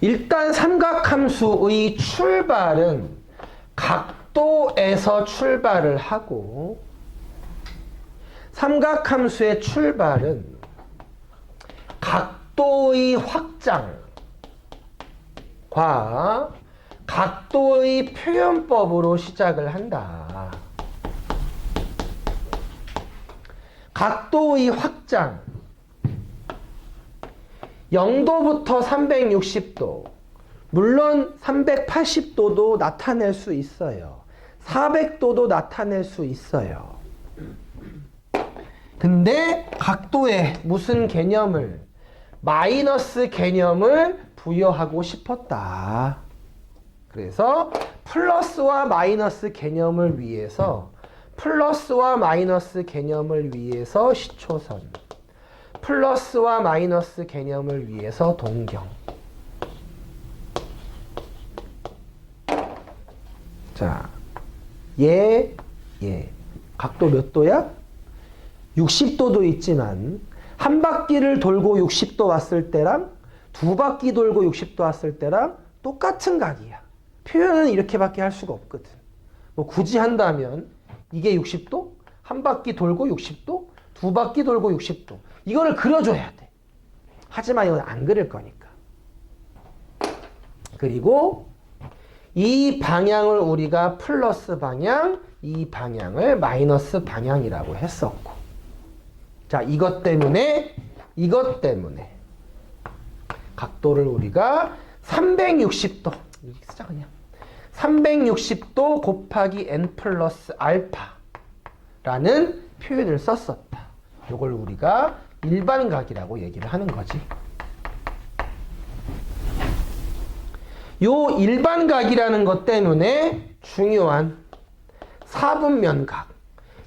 일단 삼각함수의 출발은 각도에서 출발을 하고 삼각함수의 출발은 각도의 확장과 각도의 표현법으로 시작을 한다. 각도의 확장 0도부터 360도, 물론 380도도 나타낼 수 있어요. 400도도 나타낼 수 있어요. 근데 각도에 무슨 개념을, 마이너스 개념을 부여하고 싶었다. 그래서 플러스와 마이너스 개념을 위해서 시초선, 플러스와 마이너스 개념을 위해서 동경. 자, 얘 각도 몇 도야? 60도도 있지만 한 바퀴를 돌고 60도 왔을 때랑 두 바퀴 돌고 60도 왔을 때랑 똑같은 각이야. 표현은 이렇게밖에 할 수가 없거든. 뭐 굳이 한다면 이게 60도, 한 바퀴 돌고 60도, 두 바퀴 돌고 60도. 이거를 그려줘야 돼. 하지만 이건 안 그릴 거니까. 그리고 이 방향을 우리가 플러스 방향, 이 방향을 마이너스 방향이라고 했었고. 자, 이것 때문에 각도를 우리가 360도, 이렇게 쓰자 그냥. 360도 곱하기 n 플러스 알파라는 표현을 썼었다. 이걸 우리가 일반각이라고 얘기를 하는 거지. 요 일반각이라는 것 때문에 중요한 4분면각.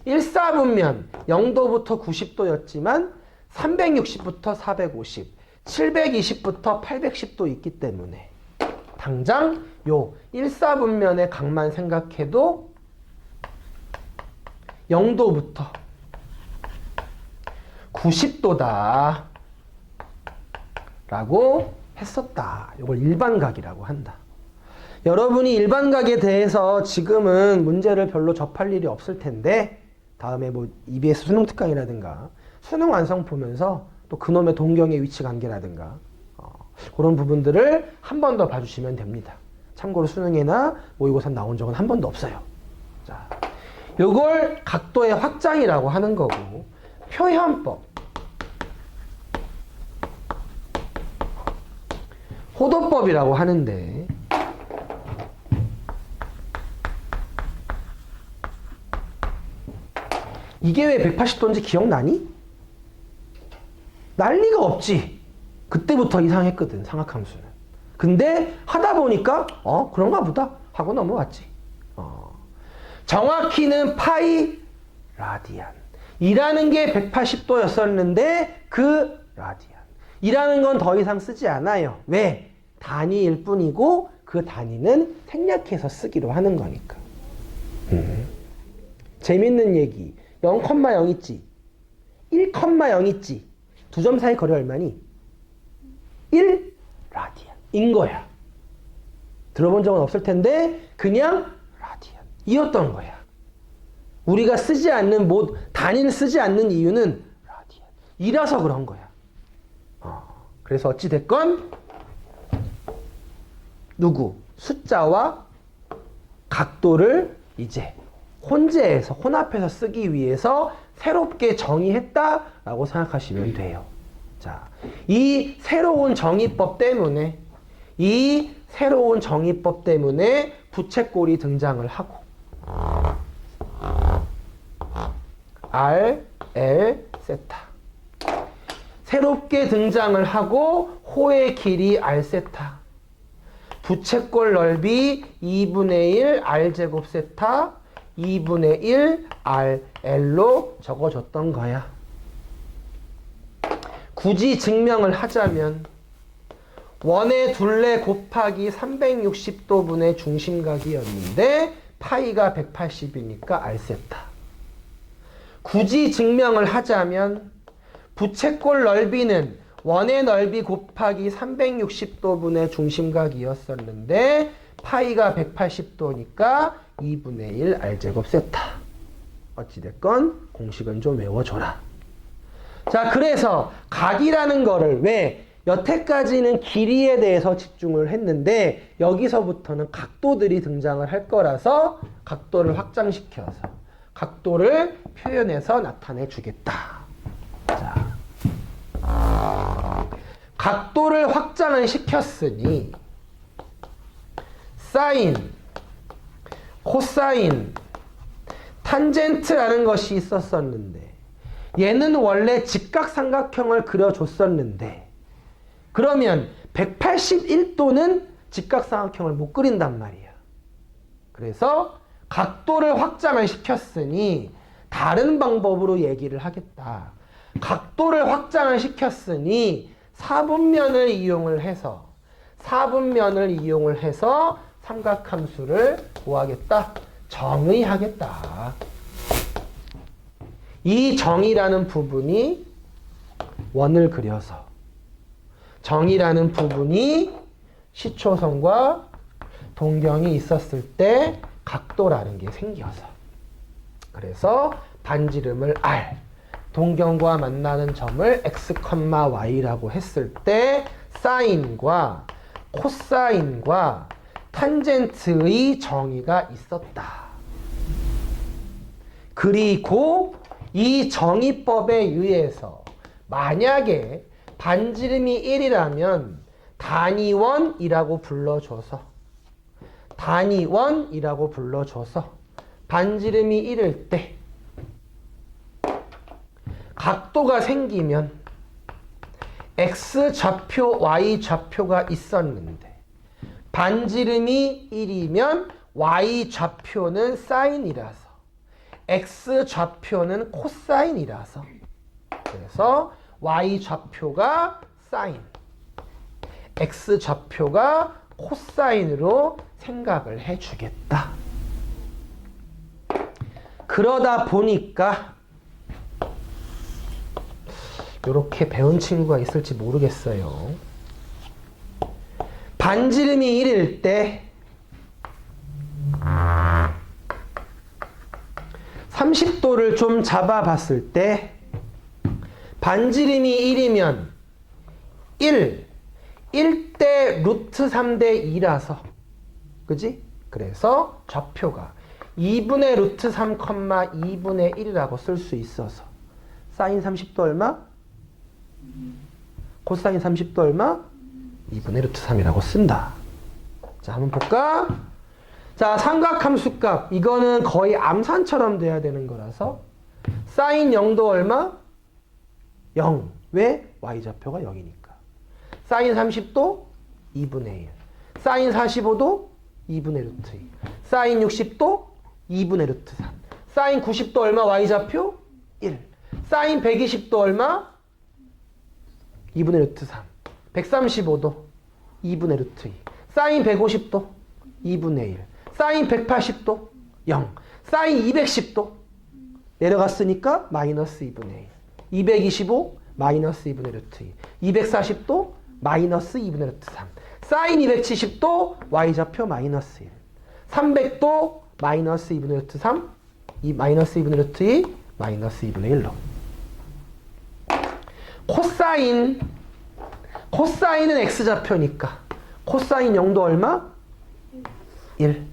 1사분면 0도부터 90도였지만 360부터 450, 720부터 810도 있기 때문에 당장 요 1사분면의 각만 생각해도 0도부터 90도다 라고 했었다. 이걸 일반각이라고 한다. 여러분이 일반각에 대해서 지금은 문제를 별로 접할 일이 없을 텐데 다음에 뭐 EBS 수능 특강이라든가 수능 완성 보면서 또 그놈의 동경의 위치 관계라든가 그런 부분들을 한 번 더 봐주시면 됩니다. 참고로 수능이나 모의고사 나온 적은 한 번도 없어요. 자, 요걸 각도의 확장이라고 하는 거고, 표현법, 호도법이라고 하는데, 이게 왜 180도인지 기억나니? 난리가 없지. 그때부터 이상했거든, 삼각함수는. 근데 하다 보니까 그런가 보다 하고 넘어왔지. 정확히는 파이 라디안 이라는 게 180도였었는데 그 라디안 이라는 건 더 이상 쓰지 않아요. 왜? 단위일 뿐이고 그 단위는 생략해서 쓰기로 하는 거니까. 재밌는 얘기. 0,0 있지, 1,0 있지. 두 점 사이 거리 얼마니? 1 라디안인 거야. 들어본 적은 없을 텐데 그냥 라디안 이었던 거야. 우리가 쓰지 않는 단위를 쓰지 않는 이유는 라디안 이라서 그런 거야. 그래서 어찌 됐건 숫자와 각도를 이제 혼합해서 쓰기 위해서 새롭게 정의했다라고 생각하시면 돼요. 자, 이 새로운 정의법 때문에 부채꼴이 등장을 하고 R, L, 세타 새롭게 등장을 하고 호의 길이 R 세타 부채꼴 넓이 2분의 1 R제곱 세타 2분의 1 RL로 적어줬던 거야. 굳이 증명을 하자면 원의 둘레 곱하기 360도분의 중심각이었는데 파이가 180이니까 R세타. 굳이 증명을 하자면 부채꼴 넓이는 원의 넓이 곱하기 360도분의 중심각이었었는데 파이가 180도니까 2분의 1 R제곱 세타. 어찌됐건 공식은 좀 외워줘라. 자, 그래서 각이라는 거를 왜 여태까지는 길이에 대해서 집중을 했는데 여기서부터는 각도들이 등장을 할 거라서 각도를 확장시켜서 각도를 표현해서 나타내 주겠다. 자, 각도를 확장을 시켰으니 사인, 코사인, 탄젠트라는 것이 있었었는데 얘는 원래 직각삼각형을 그려줬었는데 그러면 181도는 직각삼각형을 못 그린단 말이야. 그래서 각도를 확장을 시켰으니 다른 방법으로 얘기를 하겠다. 각도를 확장을 시켰으니 사분면을 이용을 해서 삼각함수를 구하겠다. 정의하겠다. 이 정의라는 부분이 원을 그려서 정의라는 부분이 시초선과 동경이 있었을 때 각도라는 게 생겨서 그래서 반지름을 R 동경과 만나는 점을 x, y라고 했을 때 사인과 코사인과 탄젠트의 정의가 있었다. 그리고 이 정의법에 의해서 만약에 반지름이 1이라면 단위원이라고 불러줘서 반지름이 1일 때 각도가 생기면 X좌표, Y좌표가 있었는데 반지름이 1이면 Y좌표는 사인이라서 X좌표는 코사인이라서 그래서 Y좌표가 사인, X좌표가 코사인으로 생각을 해주겠다. 그러다 보니까 이렇게 배운 친구가 있을지 모르겠어요. 반지름이 1일 때 30도를 좀 잡아봤을 때 반지름이 1이면 1대 루트 3대 2라서 그지? 그래서 좌표가 2분의 루트 3, 2분의 1이라고 쓸 수 있어서 사인 30도 얼마? 코사인 30도 얼마? 2분의 루트 3이라고 쓴다. 자, 한번 볼까? 자, 삼각함수값. 이거는 거의 암산처럼 돼야 되는 거라서 사인 0도 얼마? 0. 왜? y좌표가 0이니까. 사인 30도? 2분의 1. 사인 45도? 2분의 루트 2. 사인 60도? 2분의 루트 3. 사인 90도 얼마? y좌표? 1. 사인 120도 얼마? 2분의 루트 3. 135도 2분의 루트 2. 사인 150도 2분의 1. 사인 180도 0. 사인 210도 내려갔으니까 마이너스 2분의 1. 225 마이너스 2분의 루트 2. 240도 마이너스 2분의 루트 3. 사인 270도 y좌표 마이너스 1. 300도 마이너스 2분의 루트 3. 마이너스 2분의 루트 2. 마이너스 2분의 1로. 코사인은 x좌표니까 코사인 0도 얼마? 1.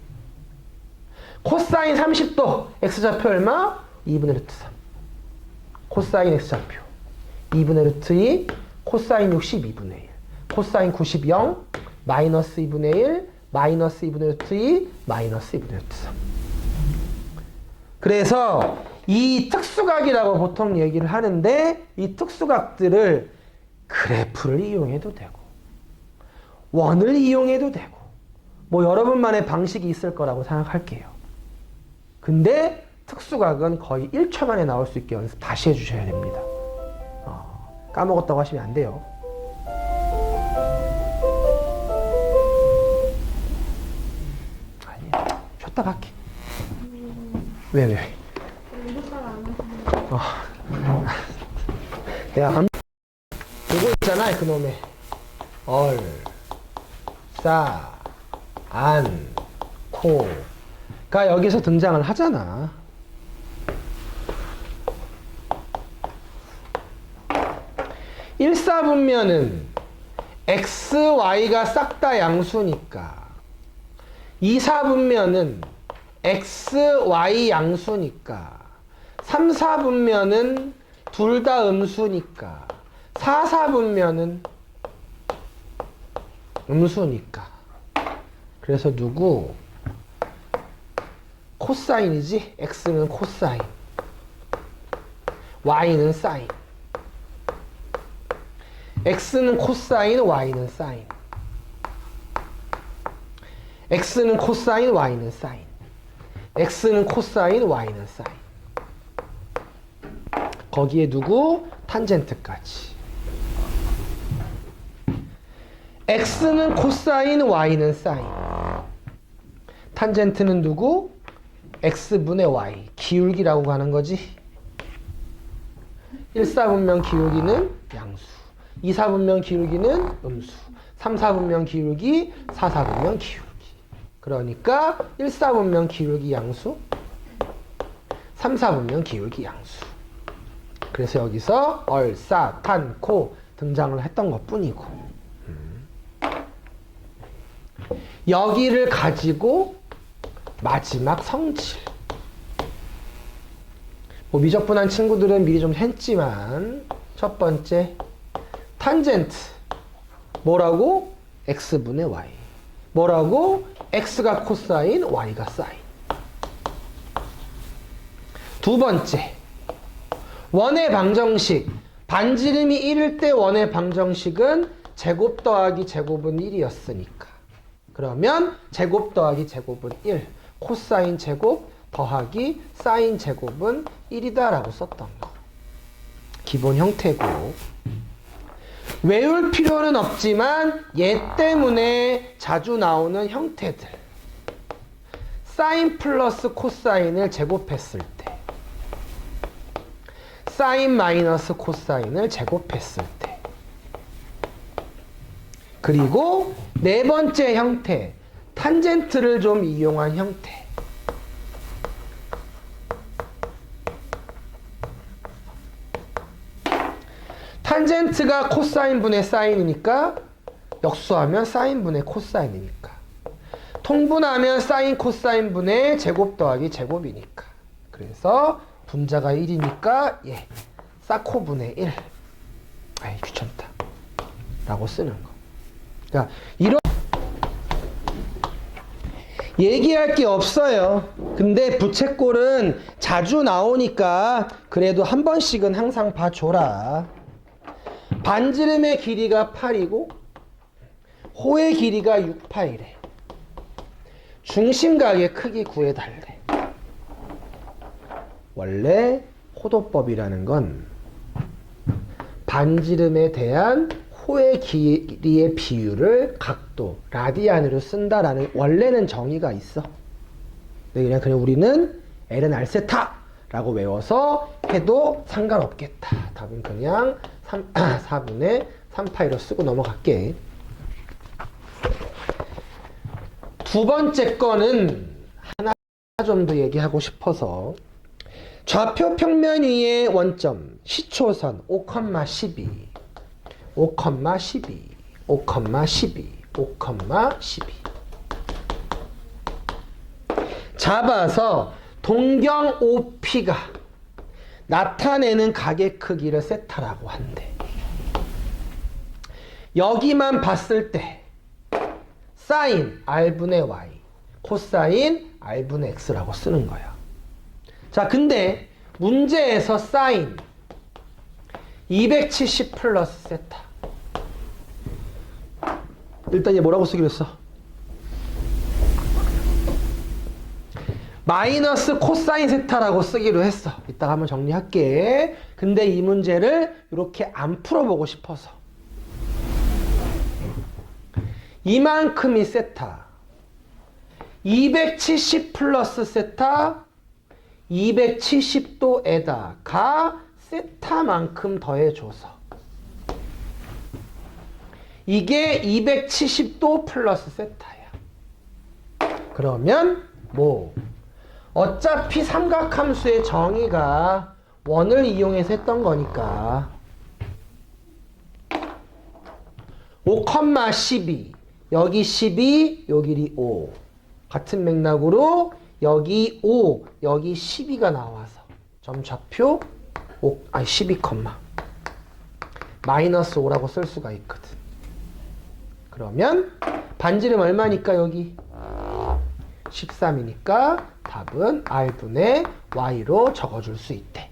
코사인 30도 x좌표 얼마? 2분의 루트 3. 코사인 x좌표 2분의 루트 2. 코사인 60 2분의 1. 코사인 90 0. 마이너스 2분의 1. 마이너스 2분의 루트 2. 마이너스 2분의 루트 3. 그래서 이 특수각이라고 보통 얘기를 하는데 이 특수각들을 그래프를 이용해도 되고 원을 이용해도 되고 뭐 여러분만의 방식이 있을 거라고 생각할게요. 근데 특수각은 거의 1초 만에 나올 수 있게 연습 다시 해주셔야 됩니다. 까먹었다고 하시면 안 돼요. 아니, 쉬었다 갈게. 왜? 내가 이거 나오잖아. 그놈의 얼, 싸, 안, 코가 여기서 등장을 하잖아. 일사분면은 x, y가 싹 다 양수니까, 이사분면은 x, y 양수니까, 삼사분면은 둘 다 음수니까, 사사분면은 음수니까. 그래서 누구? 코사인이지? x는 코사인, y는 사인. x는 코사인, y는 사인. x는 코사인, y는 사인. x는 코사인, y는 사인. 거기에 누구? 탄젠트까지. x는 코사인, y는 사인. 탄젠트는 누구? x분의 y. 기울기라고 하는 거지. 1사분면 기울기는 양수, 2사분면 기울기는 음수, 3사분면 기울기, 4사분면 기울기. 그러니까 1사분면 기울기 양수, 3사분면 기울기 양수. 그래서 여기서 얼, 싸, 탄, 코 등장을 했던 것 뿐이고, 여기를 가지고 마지막 성질. 뭐 미적분한 친구들은 미리 좀 했지만, 첫 번째 탄젠트 뭐라고? x분의 y. 뭐라고? x가 코사인, y가 사인. 두 번째 원의 방정식. 반지름이 1일 때 원의 방정식은 제곱 더하기 제곱은 1이었으니까, 그러면 제곱 더하기 제곱은 1, 코사인 제곱 더하기 사인 제곱은 1이다 라고 썼던 거. 기본 형태고, 외울 필요는 없지만 얘 때문에 자주 나오는 형태들. 사인 플러스 코사인을 제곱했을 때, 사인 마이너스 코사인을 제곱했을 때, 그리고 네 번째 형태, 탄젠트를 좀 이용한 형태. 탄젠트가 코사인분의 사인이니까, 역수하면 사인분의 코사인이니까, 통분하면 사인 코사인분의 제곱 더하기 제곱이니까. 그래서 분자가 1이니까 예, 사코분의 1. 아이 귀찮다 라고 쓰는 거. 그러니까 이런 얘기할 게 없어요. 근데 부채꼴은 자주 나오니까 그래도 한 번씩은 항상 봐줘라. 반지름의 길이가 8이고 호의 길이가 6, 8이래. 중심각의 크기 구해달래. 원래 호도법이라는 건 반지름에 대한 호의 길이의 비율을 각도, 라디안으로 쓴다라는 원래는 정의가 있어. 그냥 우리는 L은 R세타라고 외워서 해도 상관없겠다. 답은 그냥 4분의 3파이로 쓰고 넘어갈게. 두 번째 거는 하나 좀 더 얘기하고 싶어서, 좌표 평면 위의 원점 시초선 5,12 5,12 5,12 5,12 잡아서 동경 OP가 나타내는 각의 크기를 세타라고 한대. 여기만 봤을 때 사인 R분의 Y, 코사인 R분의 X라고 쓰는 거야. 자, 근데 문제에서 사인 270 플러스 세타. 일단 얘 뭐라고 쓰기로 했어? 마이너스 코사인 세타라고 쓰기로 했어. 이따가 한번 정리할게. 근데 이 문제를 이렇게 안 풀어보고 싶어서. 이만큼이 세타. 270 플러스 세타 270도에다가 세타만큼 더해줘서 이게 270도 플러스 세타야. 그러면 뭐 어차피 삼각함수의 정의가 원을 이용해서 했던 거니까 5,12 여기 12 여기 5 같은 맥락으로 여기 5 여기 12가 나와서 점좌표 12, 마이너스 5라고 쓸 수가 있거든. 그러면 반지름 얼마니까 여기 13이니까 답은 R분의 Y로 적어줄 수 있대.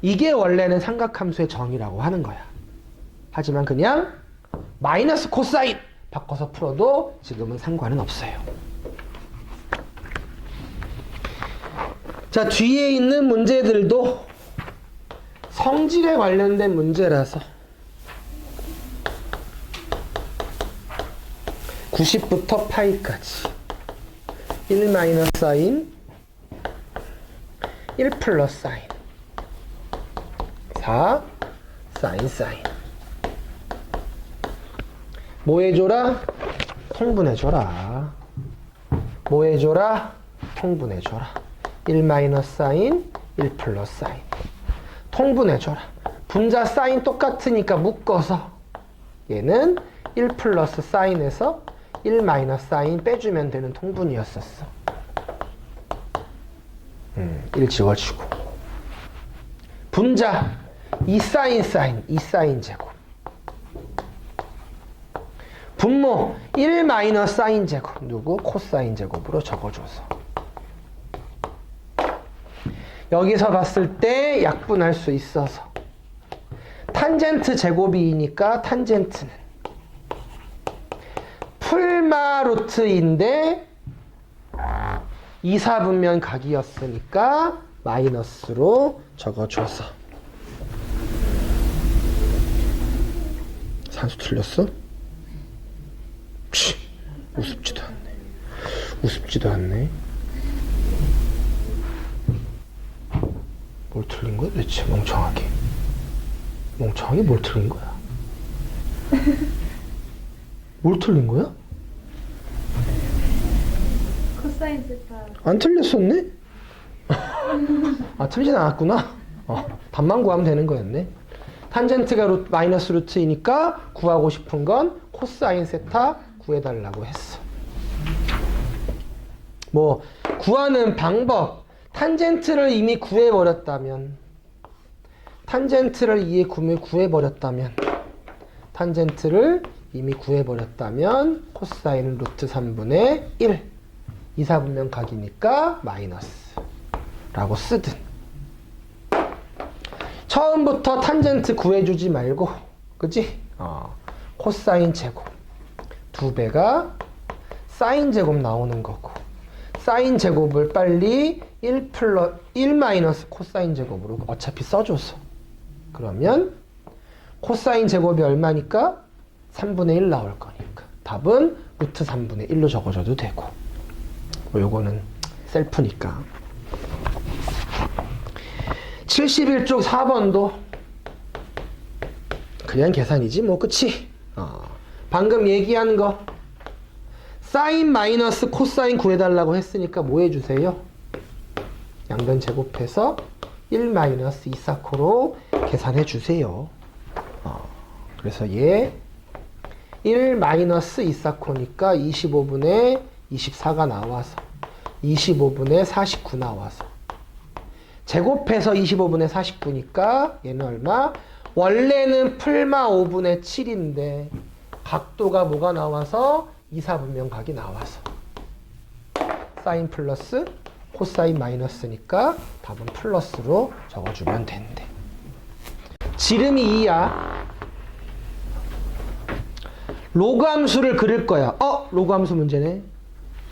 이게 원래는 삼각함수의 정의라고 하는 거야. 하지만 그냥 마이너스 코사인 바꿔서 풀어도 지금은 상관은 없어요. 자, 뒤에 있는 문제들도 성질에 관련된 문제라서 90부터 파이까지 1 마이너스 사인 1 플러스 사인 4 사인 뭐 해줘라? 통분해줘라. 뭐 해줘라? 통분해줘라. 1 마이너스 사인 1 플러스 사인 통분해줘라. 분자 사인 똑같으니까 묶어서 얘는 1 플러스 사인에서 1 마이너스 사인 빼주면 되는 통분이었었어. 1 지워주고 분자 2 사인 제곱 분모 1 마이너스 사인 제곱 누구? 코사인 제곱으로 적어줘서 여기서 봤을 때 약분할 수 있어서 탄젠트 제곱이니까 탄젠트는 풀마 루트인데 2, 4분면 각이었으니까 마이너스로 적어줘서 산수 틀렸어? 우습지도 않네. 뭘 틀린 거야 도대체? 멍청하게 뭘 틀린 거야? 뭘 틀린 거야? 코사인 세타. 안 틀렸었네? 틀리진 않았구나. 답만 구하면 되는 거였네. 탄젠트가 마이너스 루트이니까 구하고 싶은 건 코사인 세타 구해달라고 했어. 뭐 구하는 방법, 탄젠트를 이미 구해버렸다면 탄젠트를 이미 구해버렸다면 코사인은 루트 3분의 1 2, 4분면 각이니까 마이너스 라고 쓰든 처음부터 탄젠트 구해주지 말고 그치? 코사인 제곱 2배가 사인 제곱 나오는 거고 사인 제곱을 빨리 1 마이너스 코사인 제곱으로 어차피 써줘서 그러면 코사인 제곱이 얼마니까? 3분의 1 나올 거니까 답은 루트 3분의 1로 적어줘도 되고 요거는 셀프니까 71쪽 4번도 그냥 계산이지 뭐 그치? 방금 얘기한 거 사인 마이너스 코사인 구해달라고 했으니까 뭐 해주세요? 양변 제곱해서 1 마이너스 2사코로 계산해 주세요. 그래서 얘 1 마이너스 2사코니까 25분의 24가 나와서 25분의 49 나와서 제곱해서 25분의 49니까 얘는 얼마? 원래는 풀마 5분의 7인데 각도가 뭐가 나와서 2, 4분면 각이 나와서 사인 플러스 코사인 마이너스니까 답은 플러스로 적어주면 된대. 지름이 2야. 로그 함수를 그릴 거야. 로그 함수 문제네.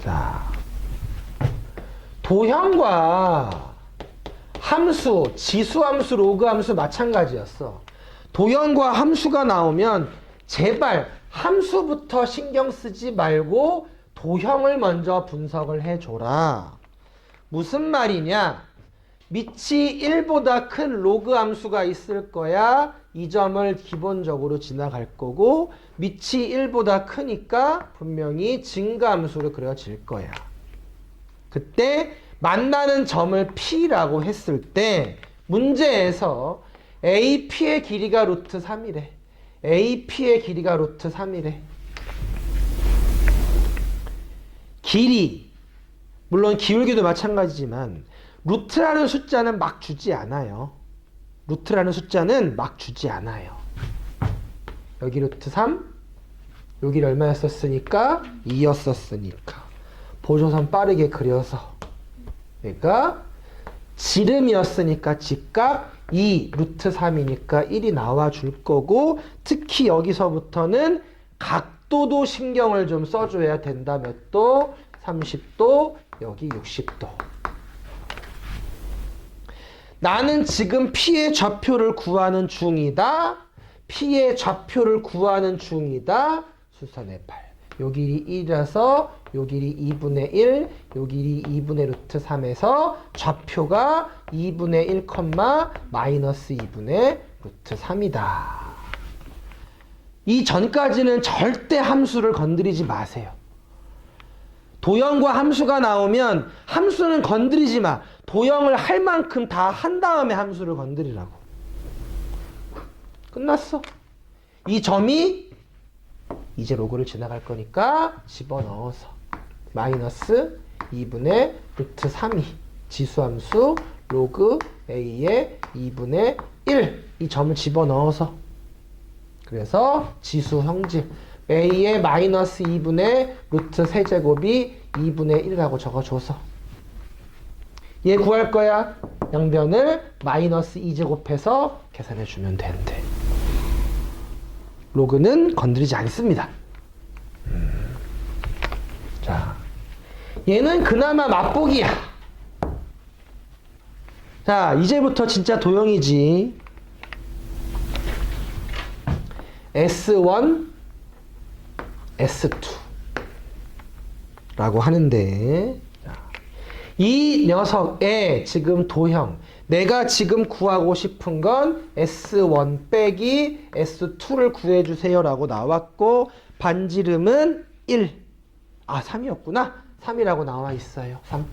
자, 도형과 함수, 지수함수, 로그 함수 마찬가지였어. 도형과 함수가 나오면 제발 함수부터 신경 쓰지 말고 도형을 먼저 분석을 해줘라. 무슨 말이냐? 밑이 1보다 큰 로그 함수가 있을 거야. 이 점을 기본적으로 지나갈 거고 밑이 1보다 크니까 분명히 증가 함수로 그려질 거야. 그때 만나는 점을 P라고 했을 때 문제에서 AP의 길이가 루트 3이래. AP의 길이가 루트 3이래. 길이, 물론 기울기도 마찬가지지만 루트라는 숫자는 막 주지 않아요. 루트라는 숫자는 막 주지 않아요. 여기 루트 3, 여기를 얼마였었으니까? 2였었으니까. 보조선 빠르게 그려서 얘가 지름이었으니까 직각 2 루트 3이니까 1이 나와 줄 거고 특히 여기서부터는 각도도 신경을 좀 써줘야 된다. 몇 도? 30도, 여기 60도. 나는 지금 P의 좌표를 구하는 중이다. P의 좌표를 구하는 중이다. 수선의 8. 요 길이 1이라서 요 길이 2분의 1, 요 길이 2분의 루트 3에서 좌표가 2분의 1, 마이너스 2분의 루트 3이다. 이 전까지는 절대 함수를 건드리지 마세요. 도형과 함수가 나오면 함수는 건드리지 마. 도형을 할 만큼 다 한 다음에 함수를 건드리라고. 끝났어. 이 점이 이제 로그를 지나갈 거니까 집어넣어서 마이너스 2분의 루트 3이 지수함수 로그 A의 2분의 1 이 점을 집어넣어서 그래서 지수 성질 A의 마이너스 2분의 루트 세제곱이 2분의 1이라고 적어줘서 얘 구할 거야. 양변을 마이너스 2제곱해서 계산해주면 되는데 로그는 건드리지 않습니다. 자, 얘는 그나마 맛보기야. 자, 이제부터 진짜 도형이지. S1, S2 라고 하는데 이 녀석의 지금 도형 내가 지금 구하고 싶은 건 S1 빼기 S2를 구해주세요 라고 나왔고 반지름은 1 3이었구나 3이라고 나와 있어요 3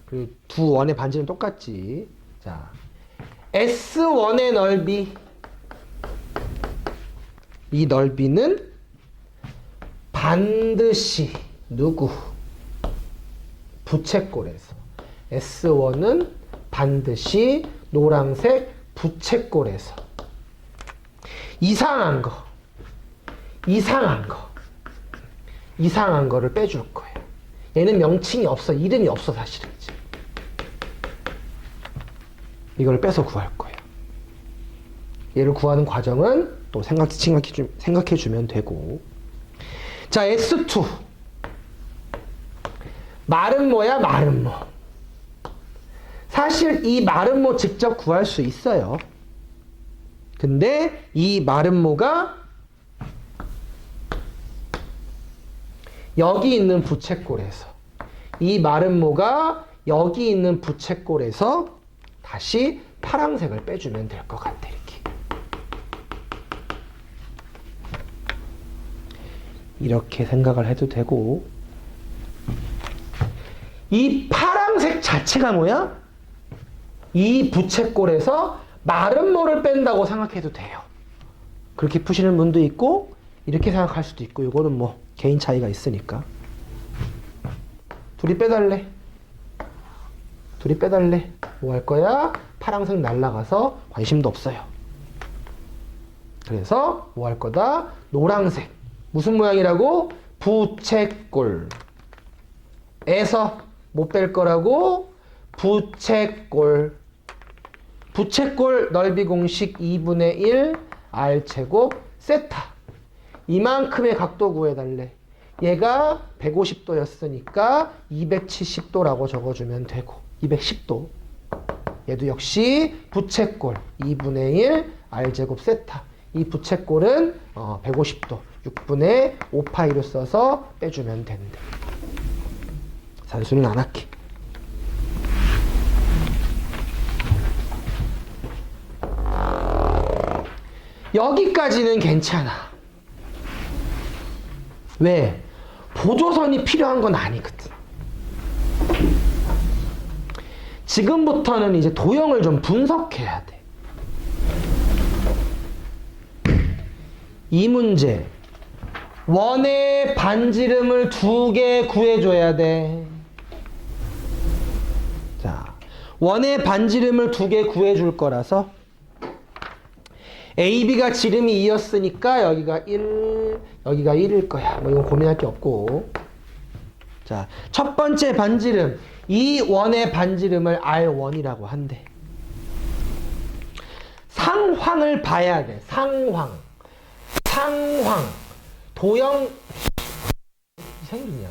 그리고 두 원의 반지름 똑같지. 자, S1의 넓이 이 넓이는 반드시 누구? 부채꼴에서 S1은 반드시 노란색 부채꼴에서 이상한 거를 빼줄 거예요. 얘는 명칭이 없어. 이름이 없어 사실은. 이걸 빼서 구할 거예요. 얘를 구하는 과정은 또 생각해주면 되고. 자, S2 마름모야 마름모. 사실 이 마름모 직접 구할 수 있어요. 근데 이 마름모가 여기 있는 부채꼴에서 이 마름모가 여기 있는 부채꼴에서 다시 파란색을 빼주면 될 것 같아. 이렇게 생각을 해도 되고 이 파란색 자체가 뭐야? 이 부채꼴에서 마름모를 뺀다고 생각해도 돼요. 그렇게 푸시는 분도 있고 이렇게 생각할 수도 있고 이거는 뭐 개인 차이가 있으니까. 둘이 빼달래. 뭐 할 거야? 파란색 날라가서 관심도 없어요. 그래서 뭐 할 거다? 노란색. 무슨 모양이라고? 부채꼴. 에서 못 뺄 거라고? 부채꼴. 부채꼴 넓이 공식 2분의 1 R제곱 세타. 이만큼의 각도 구해달래. 얘가 150도였으니까 270도라고 적어주면 되고 210도. 얘도 역시 부채꼴 2분의 1 R제곱 세타. 이 부채꼴은 150도 6분의 5파이로 써서 빼주면 된대. 산수는 안 할게. 여기까지는 괜찮아. 왜? 보조선이 필요한 건 아니거든. 지금부터는 이제 도형을 좀 분석해야 돼. 이 문제. 원의 반지름을 2개 구해줘야 돼. 자, 원의 반지름을 2개 구해줄 거라서 AB가 지름이 2였으니까 여기가 1, 여기가 1일 거야. 뭐 이건 고민할 게 없고. 자, 첫 번째 반지름. 이 원의 반지름을 R1이라고 한대. 상황을 봐야 돼. 상황. 도형 생기냐?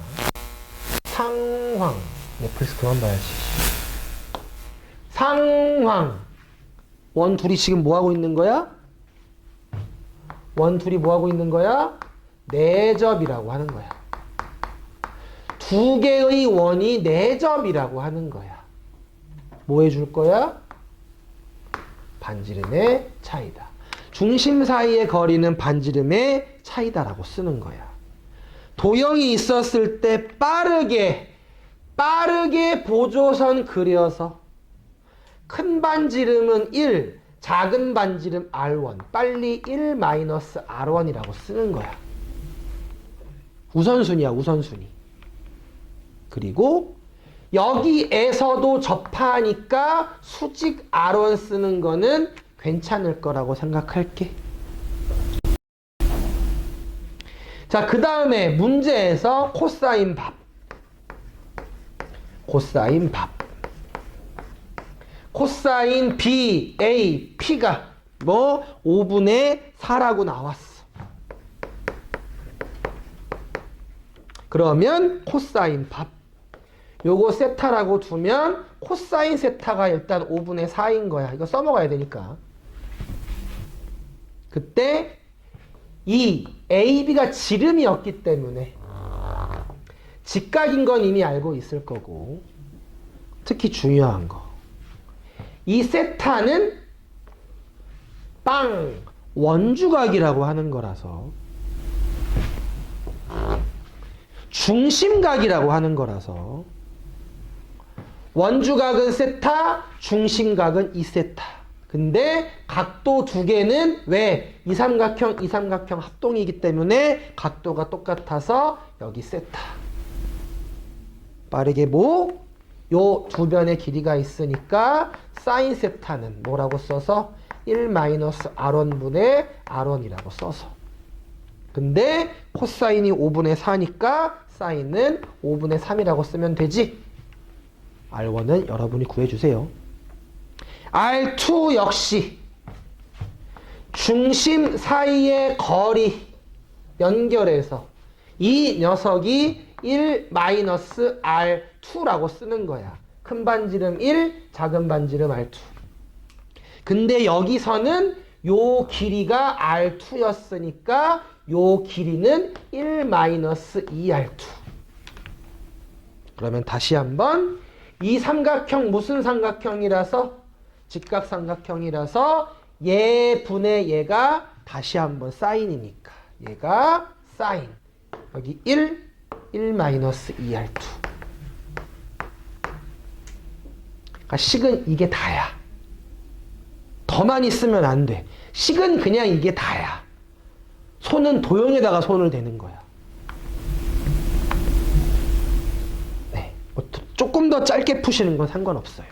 상황. 넷플릭스 그만 봐야지. 상황. 원 둘이 지금 뭐 하고 있는 거야? 원 둘이 뭐 하고 있는 거야? 내접이라고 하는 거야. 2개의 원이 내접이라고 하는 거야. 뭐 해줄 거야? 반지름의 차이다. 중심 사이의 거리는 반지름의 차이다라고 쓰는 거야. 도형이 있었을 때 빠르게 보조선 그려서 큰 반지름은 1, 작은 반지름 R1, 빨리 1-R1이라고 쓰는 거야. 우선순위야, 우선순위. 그리고 여기에서도 접하니까 수직 R1 쓰는 거는 괜찮을 거라고 생각할게. 자, 그 다음에 문제에서 코사인 밥. 코사인 B, A, P가 뭐 5분의 4라고 나왔어. 그러면 코사인 밥. 요거 세타라고 두면 코사인 세타가 일단 5분의 4인 거야. 이거 써먹어야 되니까. 그때 이 AB가 지름이었기 때문에 직각인 건 이미 알고 있을 거고, 특히 중요한 거. 이 세타는 원주각이라고 하는 거라서, 중심각이라고 하는 거라서, 원주각은 세타, 중심각은 2세타. 근데 각도 2개는 왜? 이삼각형 합동이기 때문에 각도가 똑같아서 여기 세타. 빠르게 뭐? 요 두 변의 길이가 있으니까 사인 세타는 뭐라고 써서 1-R1분의 R1이라고 써서. 근데 코사인이 5분의 4니까 사인은 5분의 3이라고 쓰면 되지. R1은 여러분이 구해주세요. R2 역시 중심 사이의 거리 연결해서 이 녀석이 1-R2라고 쓰는 거야. 큰 반지름 1, 작은 반지름 R2. 근데 여기서는 요 길이가 R2였으니까 요 길이는 1-2R2. 그러면 다시 한번 이 삼각형 무슨 삼각형이라서? 직각삼각형이라서 얘 분의 얘가 다시 한번 사인이니까 얘가 사인. 여기 1-2R2. 그러니까 식은 이게 다야. 더 많이 쓰면 안 돼. 식은 그냥 이게 다야. 손은 도형에다가 손을 대는 거야. 네. 조금 더 짧게 푸시는 건 상관없어요.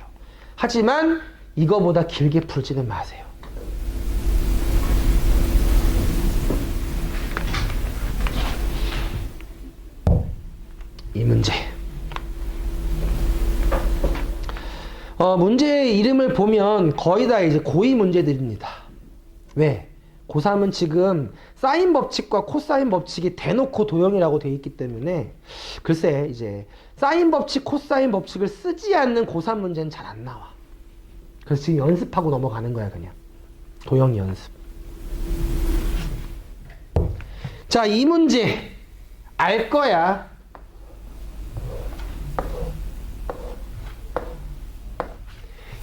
하지만 이거보다 길게 풀지는 마세요. 이 문제. 문제의 이름을 보면 거의 다 이제 고의 문제들입니다. 왜? 고3은 지금 사인 법칙과 코사인 법칙이 대놓고 도형이라고 돼 있기 때문에 글쎄 이제 사인 법칙, 코사인 법칙을 쓰지 않는 고3 문제는 잘 안 나와. 그래서 지금 연습하고 넘어가는 거야, 그냥. 도형 연습. 자, 이 문제 알 거야.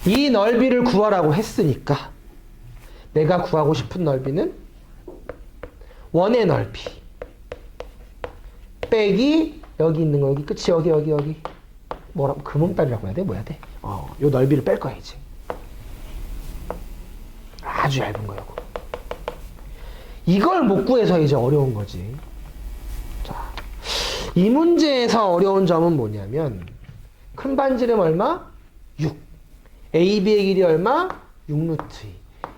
이 넓이를 구하라고 했으니까 내가 구하고 싶은 넓이는 원의 넓이 빼기 여기 있는 거 여기 끝이 여기 뭐라 금음달이라고 해야 돼? 뭐 해야 돼? 요 넓이를 뺄 거야 이제. 아주 얇은 거예요. 이걸 못 구해서 이제 어려운 거지. 자, 이 문제에서 어려운 점은 뭐냐면 큰 반지름 얼마? 6. AB의 길이 얼마? 6루트 2.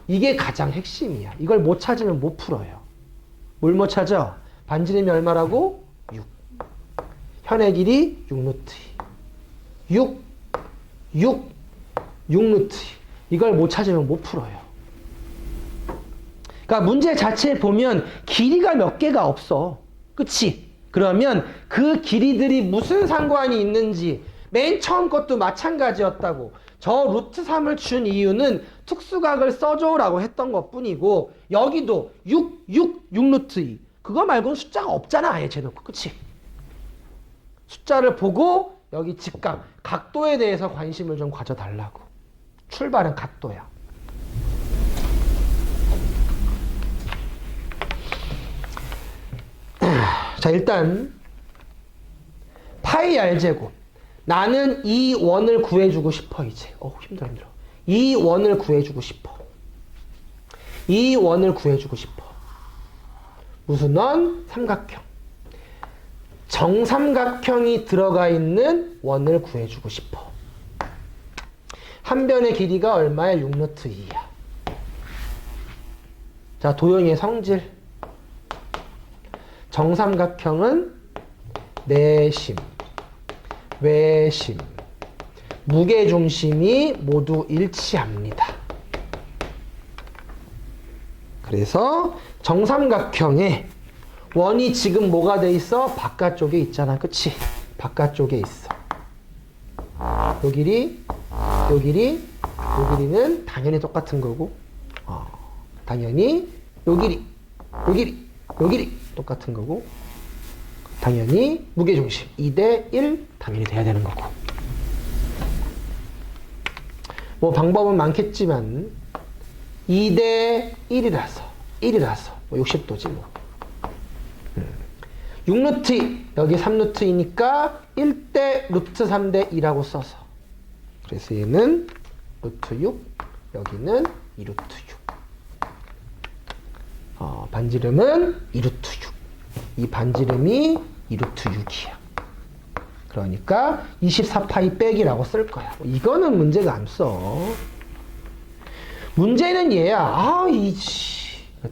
이게 가장 핵심이야. 이걸 못 찾으면 못 풀어요. 뭘 못 찾아? 반지름이 얼마라고? 6. 현의 길이 6루트 2. 6루트 2. 이걸 못 찾으면 못 풀어요. 그러니까 문제 자체에 보면 길이가 몇 개가 없어. 그치? 그러면 그 길이들이 무슨 상관이 있는지 맨 처음 것도 마찬가지였다고. 저 루트 3을 준 이유는 특수각을 써줘라고 했던 것 뿐이고 여기도 6 루트 2. 그거 말고는 숫자가 없잖아. 아예 재놓고. 그치? 숫자를 보고 여기 직각, 각도에 대해서 관심을 좀 가져달라고. 출발은 각도야. 자, 일단 파이 r제곱. 나는 이 원을 구해주고 싶어 이제. 힘들어. 이 원을 구해주고 싶어. 이 원을 구해주고 싶어. 무슨 원? 삼각형. 정삼각형이 들어가 있는 원을 구해주고 싶어. 한 변의 길이가 얼마야? 6루트 2야. 자, 도형의 성질. 정삼각형은 내심, 외심, 무게중심이 모두 일치합니다. 그래서 정삼각형에 원이 지금 뭐가 돼 있어? 바깥쪽에 있잖아. 그치? 바깥쪽에 있어. 요 길이, 요 길이, 요 길이는 당연히 똑같은 거고, 당연히 요 길이, 요 길이, 요 길이 똑같은 거고, 당연히 무게중심 2대 1 당연히 돼야 되는 거고. 뭐 방법은 많겠지만 2대 1이라서 뭐 60도지 뭐. 6루트 여기 3루트이니까 1대 루트 3대 2라고 써서, 그래서 얘는 루트 6, 여기는 2루트 6. 반지름은 2루트 6. 이 반지름이 2루트 6이야. 그러니까 24파이 빼기라고 쓸 거야. 이거는 문제가 안 써. 문제는 얘야.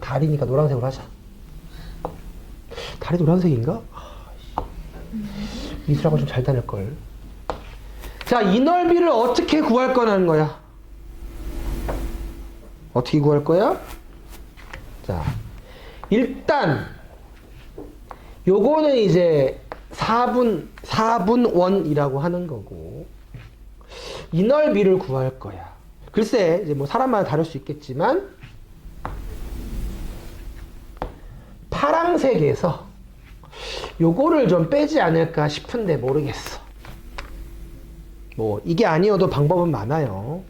다리니까 노란색으로 하자. 다리 노란색인가? 미술학원 좀 잘 다닐걸. 자, 이 넓이를 어떻게 구할 거냐는 거야. 어떻게 구할 거야? 자, 일단 요거는 이제 4분 원이라고 하는 거고, 이 넓이를 구할 거야. 글쎄, 이제 뭐 사람마다 다를 수 있겠지만, 파랑색에서 요거를 좀 빼지 않을까 싶은데 모르겠어. 뭐 이게 아니어도 방법은 많아요.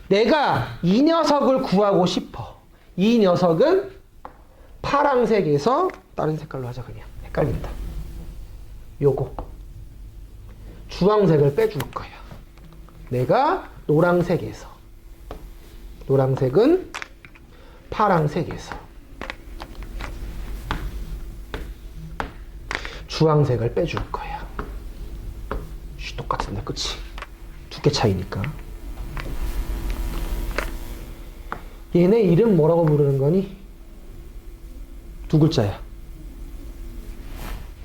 내가 이 녀석을 구하고 싶어. 이 녀석은 파랑색에서 다른 색깔로 하자. 그냥 헷갈린다. 요거 주황색을 빼줄 거야. 내가 노란색에서, 노란색은 파랑색에서 주황색을 빼줄 거야. 똑같은데, 그치? 두께 차이니까. 얘네 이름 뭐라고 부르는 거니? 두 글자야.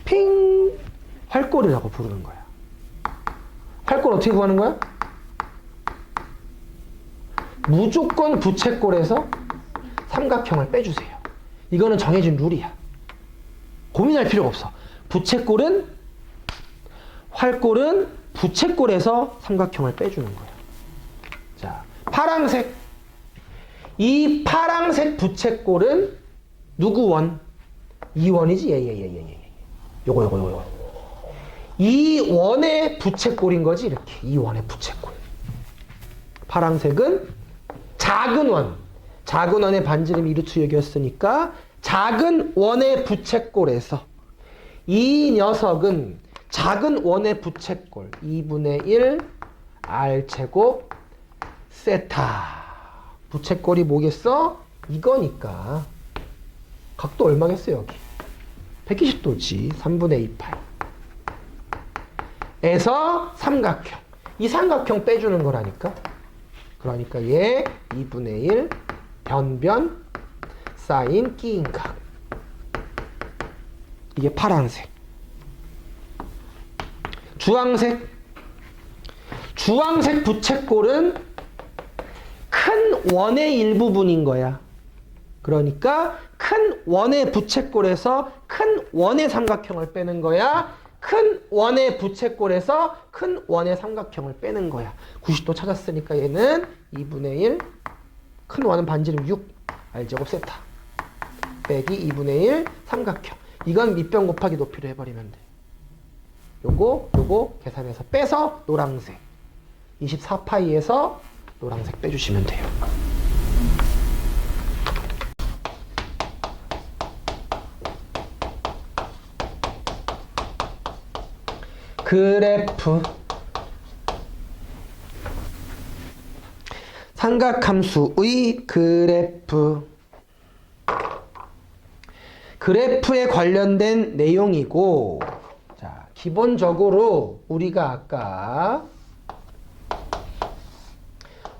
핑! 활골이라고 부르는 거야. 활골 어떻게 구하는 거야? 무조건 부채꼴에서 삼각형을 빼주세요. 이거는 정해진 룰이야. 고민할 필요가 없어. 활골은 부채꼴에서 삼각형을 빼주는 거야. 자, 파랑색. 이 파랑색 부채꼴은 누구 원? 이 원이지? 요거. 이 원의 부채꼴인 거지, 이렇게. 이 원의 부채꼴. 파랑색은 작은 원. 작은 원의 반지름이 2루트 6이었으니까 작은 원의 부채꼴에서 이 녀석은 작은 원의 부채꼴 2분의 1 R제곱 세타. 부채꼴이 뭐겠어? 이거니까. 각도 얼마겠어 여기? 120도지. 3분의 2 파이. 에서 삼각형. 이 삼각형 빼주는 거라니까. 그러니까 얘 2분의 1 변변 사인 끼인 각. 이게 파란색. 주황색. 주황색 부채꼴은 큰 원의 일부분인 거야. 그러니까 큰 원의 부채꼴에서 큰 원의 삼각형을 빼는 거야. 큰 원의 부채꼴에서 큰 원의 삼각형을 빼는 거야. 90도 찾았으니까 얘는 2분의 1 큰 원은 반지름 6 R제곱 세타 빼기 2분의 1 삼각형. 이건 밑변 곱하기 높이로 해버리면 돼. 요거 계산해서 빼서 노란색 24파이에서 노란색 빼주시면 돼요. 그래프 삼각함수의 그래프에 관련된 내용이고, 자, 기본적으로 우리가 아까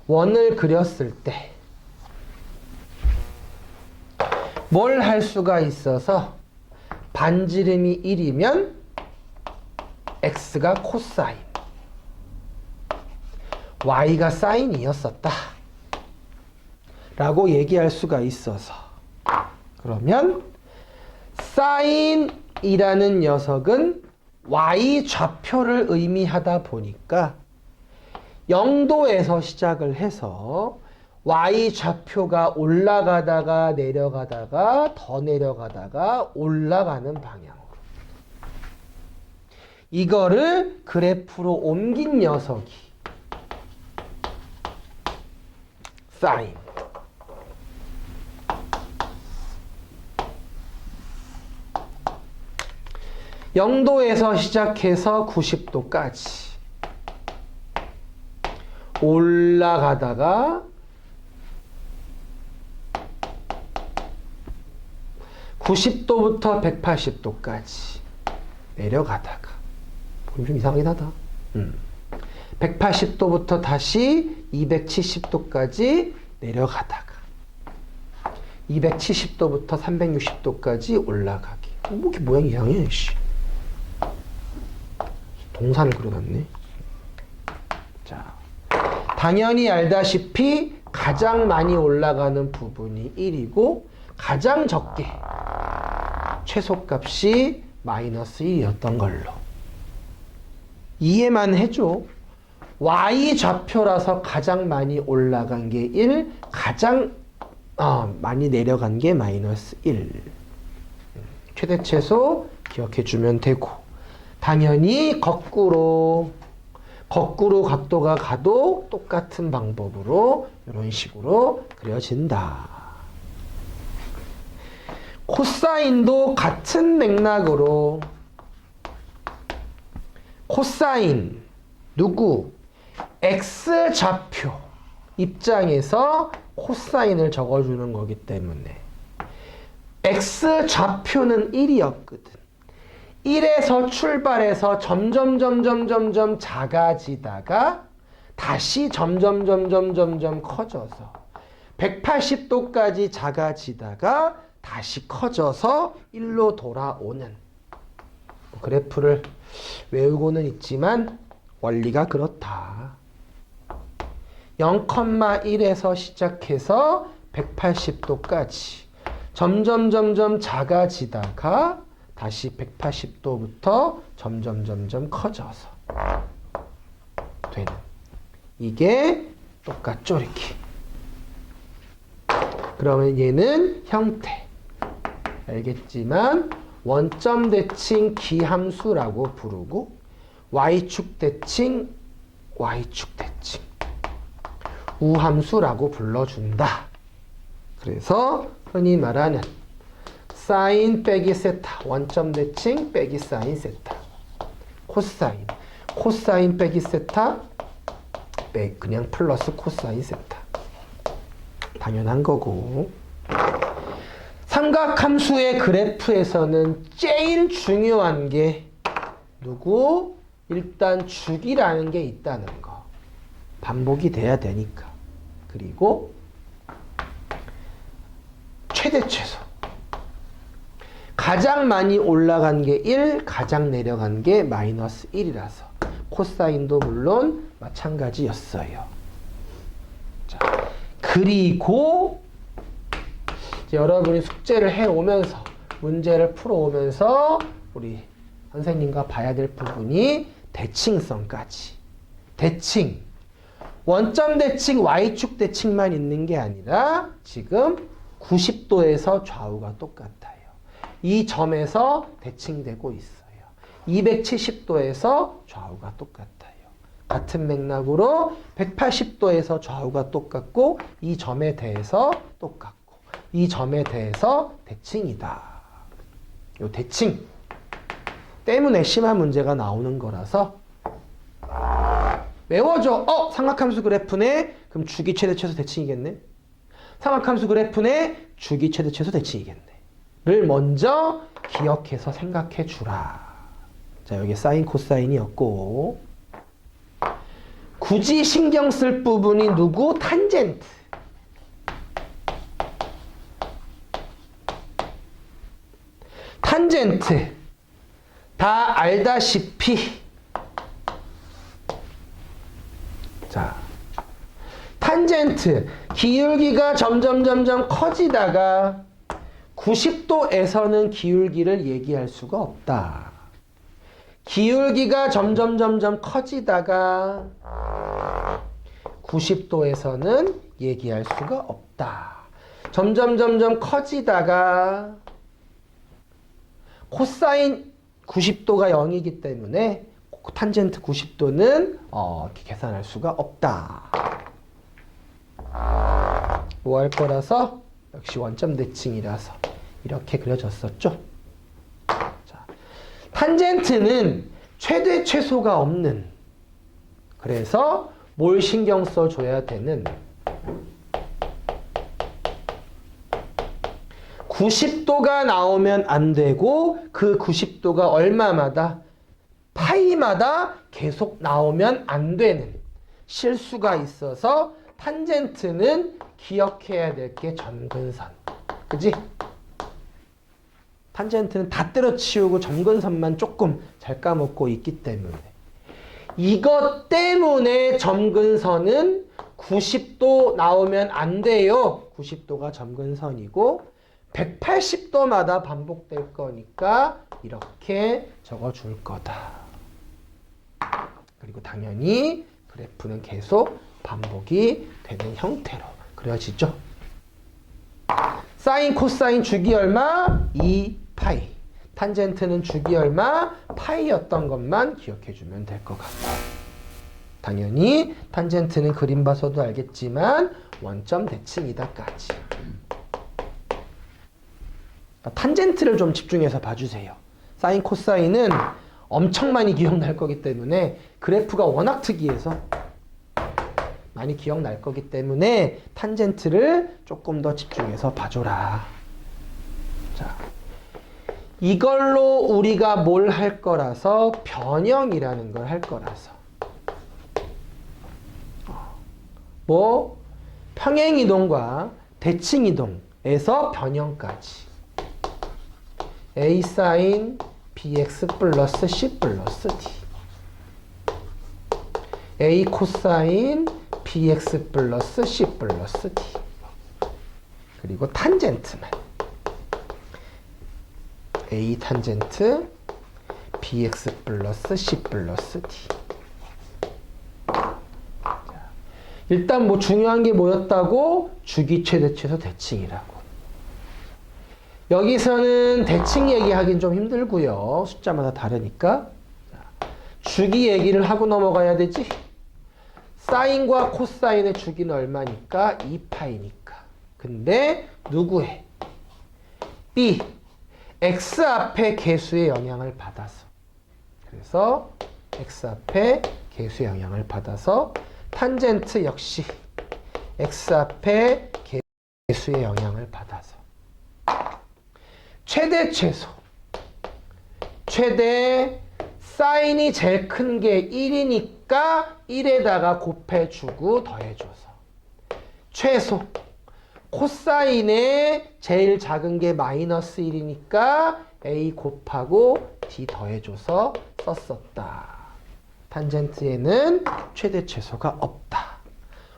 원을 그렸을 때 뭘 할 수가 있어서 반지름이 1이면 x가 코사인, y가 사인이었었다 라고 얘기할 수가 있어서, 그러면 사인이라는 녀석은 y 좌표를 의미하다 보니까 0도에서 시작을 해서 y 좌표가 올라가다가 내려가다가 더 내려가다가 올라가는 방향으로 이거를 그래프로 옮긴 녀석이 사인. (0도에서) 시작해서 90도까지 올라가다가 90도부터 180도까지 내려가다가, 좀 이상하긴 하다. 180도부터 다시 270도까지 내려가다가 270도부터 360도까지 올라가기. 뭐 이렇게 모양이 이상해, 씨. 동산을 그려놨네. 자, 당연히 알다시피 가장 많이 올라가는 부분이 1이고 가장 적게 최소값이 마이너스 1이었던 걸로 이해만 해줘. y 좌표라서 가장 많이 올라간 게 1, 가장 많이 내려간 게 마이너스 1. 최대 최소 기억해주면 되고, 당연히 거꾸로 각도가 가도 똑같은 방법으로 이런 식으로 그려진다. 코사인도 같은 맥락으로, 코사인 누구? x 좌표 입장에서 코사인을 적어주는 거기 때문에 x 좌표는 1이었거든. 1에서 출발해서 점점 작아지다가 다시 점점 커져서 180도까지 작아지다가 다시 커져서 1로 돌아오는, 그래프를 외우고는 있지만 원리가 그렇다. 0,1에서 시작해서 180도까지 점점 작아지다가 다시 180도부터 점점 커져서 되는, 이게 똑같죠, 이렇게. 그러면 얘는 형태 알겠지만 원점 대칭 기함수라고 부르고, y축 대칭 우함수라고 불러준다. 그래서 흔히 말하는 사인 빼기 세타 원점 대칭 빼기 사인 세타 코사인 코사인 빼기 세타 빼 그냥 플러스 코사인 세타 당연한 거고 삼각함수의 그래프에서는 제일 중요한 게 누구? 일단 주기라는 게 있다는 거 반복이 돼야 되니까 그리고 최대 최소 가장 많이 올라간 게 1, 가장 내려간 게 마이너스 1이라서 코사인도 물론 마찬가지였어요. 자, 그리고 이제 여러분이 숙제를 해오면서 문제를 풀어오면서 우리 선생님과 봐야 될 부분이 대칭성까지. 대칭. 원점 대칭, Y축 대칭만 있는 게 아니라 지금 90도에서 좌우가 똑같아요. 이 점에서 대칭되고 있어요. 270도에서 좌우가 똑같아요. 같은 맥락으로 180도에서 좌우가 똑같고 이 점에 대해서 똑같고 이 점에 대해서 대칭이다. 요 대칭 때문에 심한 문제가 나오는 거라서 외워줘. 삼각함수 그래프네. 그럼 주기 최대 최소 대칭이겠네. 삼각함수 그래프네. 주기 최대 최소 대칭이겠네. 를 먼저 기억해서 생각해 주라. 자, 여기 사인 코사인이었고 굳이 신경 쓸 부분이 누구? 탄젠트. 탄젠트. 다 알다시피 자, 탄젠트 기울기가 점점 커지다가 90도에서는 기울기를 얘기할 수가 없다. 기울기가 점점 커지다가 90도에서는 얘기할 수가 없다. 점점 커지다가 코사인 90도가 0이기 때문에 탄젠트 90도는 이렇게 계산할 수가 없다. 뭐 할 거라서 역시 원점 대칭이라서 이렇게 그려졌었죠. 자, 탄젠트는 최대 최소가 없는 그래서 뭘 신경 써줘야 되는 90도가 나오면 안 되고 그 90도가 얼마마다 파이마다 계속 나오면 안 되는 실수가 있어서 탄젠트는 기억해야 될 게 점근선. 그지? 탄젠트는 다 때려치우고 점근선만 조금 잘 까먹고 있기 때문에 이것 때문에 점근선은 90도 나오면 안 돼요. 90도가 점근선이고 180도마다 반복될 거니까 이렇게 적어줄 거다. 그리고 당연히 그래프는 계속 반복이 되는 형태로 그려지죠. 사인, 코사인 주기 얼마? 2파이. 탄젠트는 주기 얼마? 파이였던 것만 기억해주면 될 것 같고 당연히 탄젠트는 그림 봐서도 알겠지만 원점 대칭이다까지. 탄젠트를 좀 집중해서 봐주세요. 사인, 코사인은 엄청 많이 기억날 거기 때문에 그래프가 워낙 특이해서 많이 기억날 거기 때문에 탄젠트를 조금 더 집중해서 봐줘라. 자, 이걸로 우리가 뭘 할 거라서 변형이라는 걸 할 거라서 뭐 평행이동과 대칭이동에서 변형까지 a sin bx 플러스 c 플러스 d a 코사인 bx 플러스 c 플러스 d 그리고 탄젠트만 a 탄젠트 bx 플러스 c 플러스 d 일단 뭐 중요한 게 뭐였다고? 주기 최대 최소 대칭이라고. 여기서는 대칭 얘기하긴 좀 힘들고요. 숫자마다 다르니까. 주기 얘기를 하고 넘어가야 되지. 사인과 코사인의 주기는 얼마니까? 2파이니까. 근데 누구의? B, x 앞에 개수의 영향을 받아서, 그래서 x 앞에 개수의 영향을 받아서 탄젠트 역시 x 앞에 개수의 영향을 받아서 최대 최소, 최대 사인이 제일 큰 게 1이니까 1에다가 곱해주고 더해줘서 최소, 코사인의 제일 작은 게 마이너스 1이니까 a 곱하고 d 더해줘서 썼었다. 탄젠트에는 최대 최소가 없다.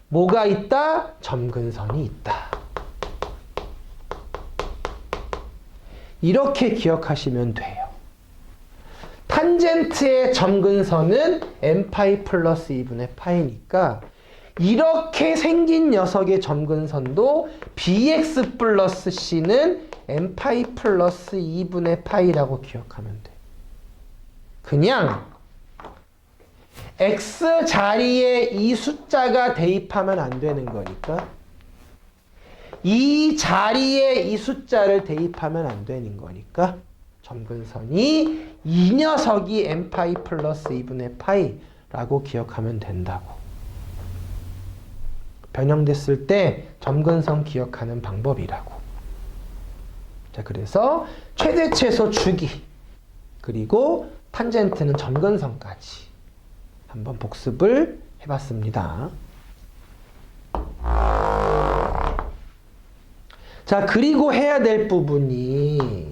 뭐가 있다? 점근선이 있다. 이렇게 기억하시면 돼요. 탄젠트의 점근선은 n파이 플러스 2분의 파이니까 이렇게 생긴 녀석의 점근선도 bx 플러스 c는 n파이 플러스 2분의 파이라고 기억하면 돼. 그냥 x 자리에 이 숫자가 대입하면 안 되는 거니까 이 자리에 이 숫자를 대입하면 안 되는 거니까 점근선이 이 녀석이 n파이 플러스 2분의 파이라고 기억하면 된다고. 변형됐을 때 점근선 기억하는 방법이라고. 자, 그래서 최대 최소 주기 그리고 탄젠트는 점근선까지 한번 복습을 해봤습니다. 자, 그리고 해야 될 부분이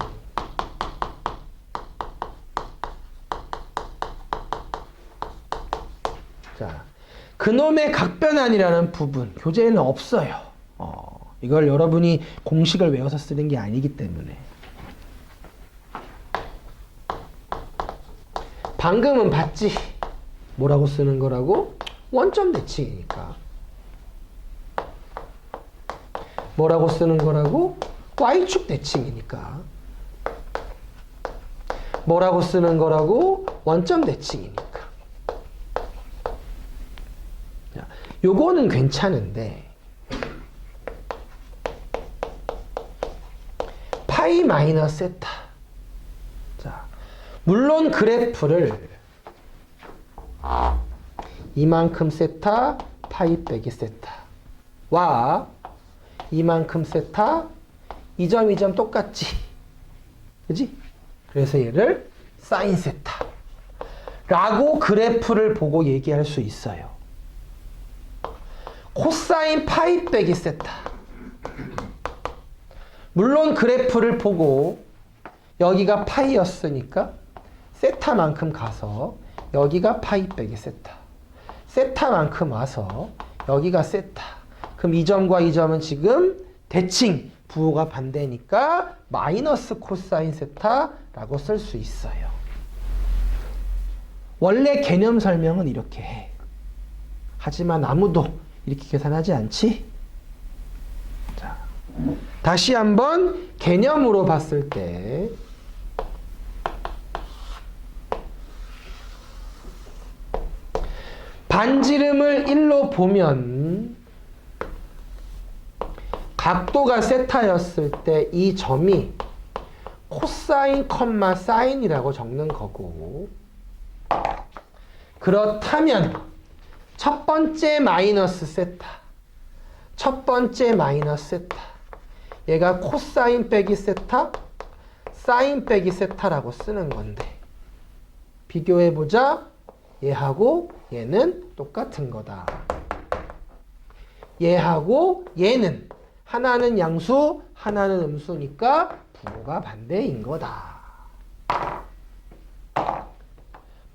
자, 그놈의 각변환이라는 부분 교재에는 없어요. 이걸 여러분이 공식을 외워서 쓰는 게 아니기 때문에. 방금은 봤지? 뭐라고 쓰는 거라고? 원점 대칭이니까. 뭐라고 쓰는 거라고? y축 대칭이니까. 뭐라고 쓰는 거라고? 원점 대칭이니까. 요거는 괜찮은데 파이 마이너스 세타. 자, 물론 그래프를 이만큼 세타 파이 빼기 세타와 이만큼 세타 이 점 이 점 똑같지, 그지? 그래서 얘를 사인 세타 라고 그래프를 보고 얘기할 수 있어요. 코사인 파이 빼기 세타. 물론 그래프를 보고 여기가 파이였으니까 세타만큼 가서 여기가 파이 빼기 세타. 세타만큼 와서 여기가 세타. 그럼 이 점과 이 점은 지금 대칭, 부호가 반대니까 마이너스 코사인 세타라고 쓸 수 있어요. 원래 개념 설명은 이렇게 해. 하지만 아무도 이렇게 계산하지 않지? 자, 다시 한번 개념으로 봤을 때 반지름을 1로 보면 각도가 세타였을 때 이 점이 코사인 컴마 사인이라고 적는 거고, 그렇다면 첫 번째 마이너스 세타, 첫 번째 마이너스 세타, 얘가 코사인 빼기 세타, 사인 빼기 세타라고 쓰는 건데 비교해보자. 얘하고 얘는 똑같은 거다. 얘하고 얘는 하나는 양수, 하나는 음수니까 부호가 반대인 거다.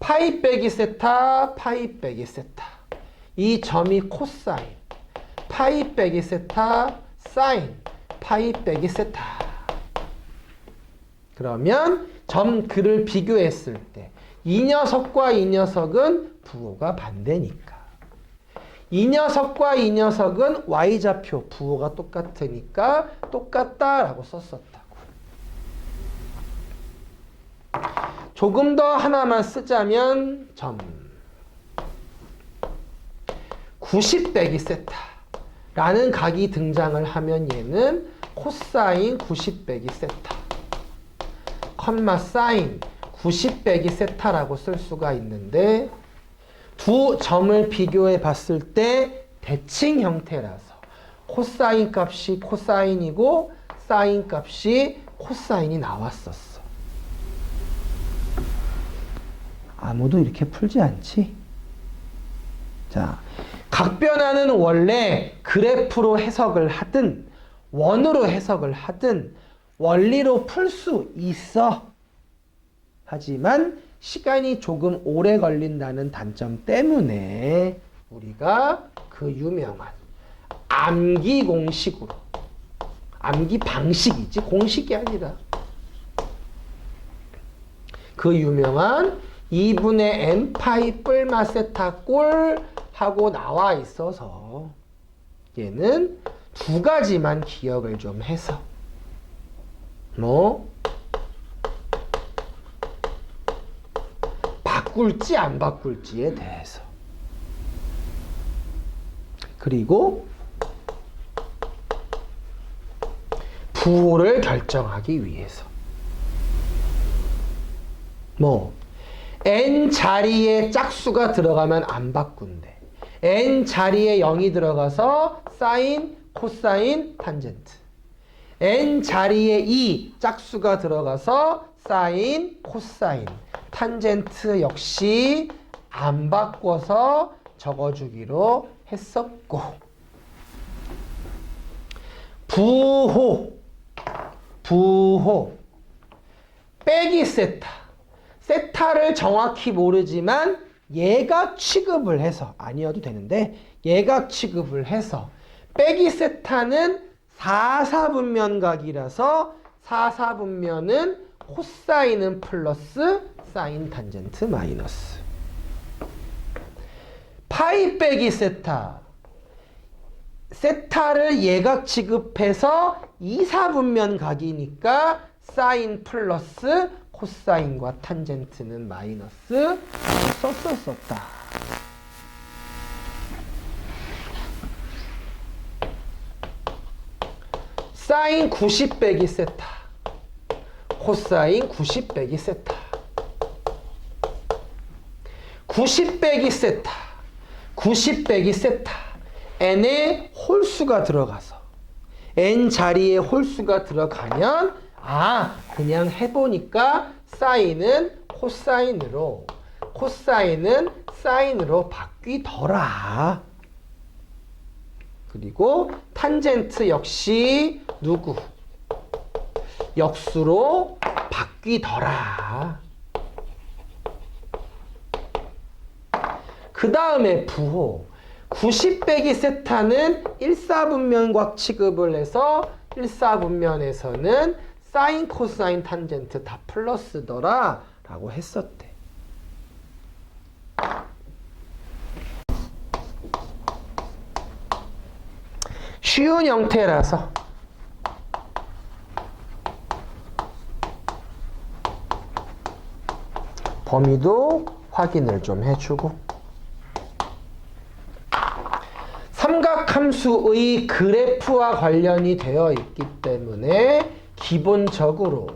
파이 빼기 세타, 파이 빼기 세타. 이 점이 코사인, 파이 빼기 세타, 사인, 파이 빼기 세타. 그러면 점 글을 비교했을 때 이 녀석과 이 녀석은 부호가 반대니까. 이 녀석과 이 녀석은 y좌표 부호가 똑같으니까 똑같다라고 썼었다고. 조금 더 하나만 쓰자면 점 90 빼기 세타라는 각이 등장을 하면 얘는 코사인 90 빼기 세타. 컴마 사인 90 빼기 세타라고 쓸 수가 있는데 두 점을 비교해 봤을 때 대칭 형태라서 코사인 값이 코사인이고 사인 값이 코사인이 나왔었어. 아무도 이렇게 풀지 않지? 자, 각변화는 원래 그래프로 해석을 하든 원으로 해석을 하든 원리로 풀 수 있어. 하지만 시간이 조금 오래 걸린다는 단점 때문에 우리가 그 유명한 암기 공식으로, 암기 방식이지 공식이 아니라 그 유명한 2분의 n파이 뿔마 세타 꼴 하고 나와 있어서 얘는 두 가지만 기억을 좀 해서 뭐 바꿀지 안 바꿀지에 대해서 그리고 부호를 결정하기 위해서 뭐 n 자리에 짝수가 들어가면 안 바꾼대. n 자리에 0이 들어가서 사인, 코사인, 탄젠트. n 자리에 2 짝수가 들어가서 사인, 코사인, 탄젠트 역시 안 바꿔서 적어주기로 했었고 부호 빼기 세타를 정확히 모르지만 예각 취급을 해서 아니어도 되는데 예각 취급을 해서 빼기 세타는 4사분면각이라서 4사분면은 코사인은 플러스 사인 탄젠트 마이너스 파이 빼기 세타를 예각 취급해서 2사분면각이니까 사인 플러스 코사인과 탄젠트는 마이너스 썼었다. 사인 90 빼기 세타, 코사인 90 빼기 세타, 90 빼기 세타, 90 빼기 세타, n에 홀수가 들어가서 n 자리에 홀수가 들어가면 그냥 해보니까 사인은 코사인으로 코사인은 사인으로 바뀌더라. 그리고 탄젠트 역시 누구? 역수로 바뀌더라. 그 다음에 부호 90 빼기 세타는 1사분면각 취급을 해서 1사분면에서는 사인, 코사인, 탄젠트 다 플러스더라 라고 했었대. 쉬운 형태라서 범위도 확인을 좀 해주고 삼각함수의 그래프와 관련이 되어 있기 때문에 기본적으로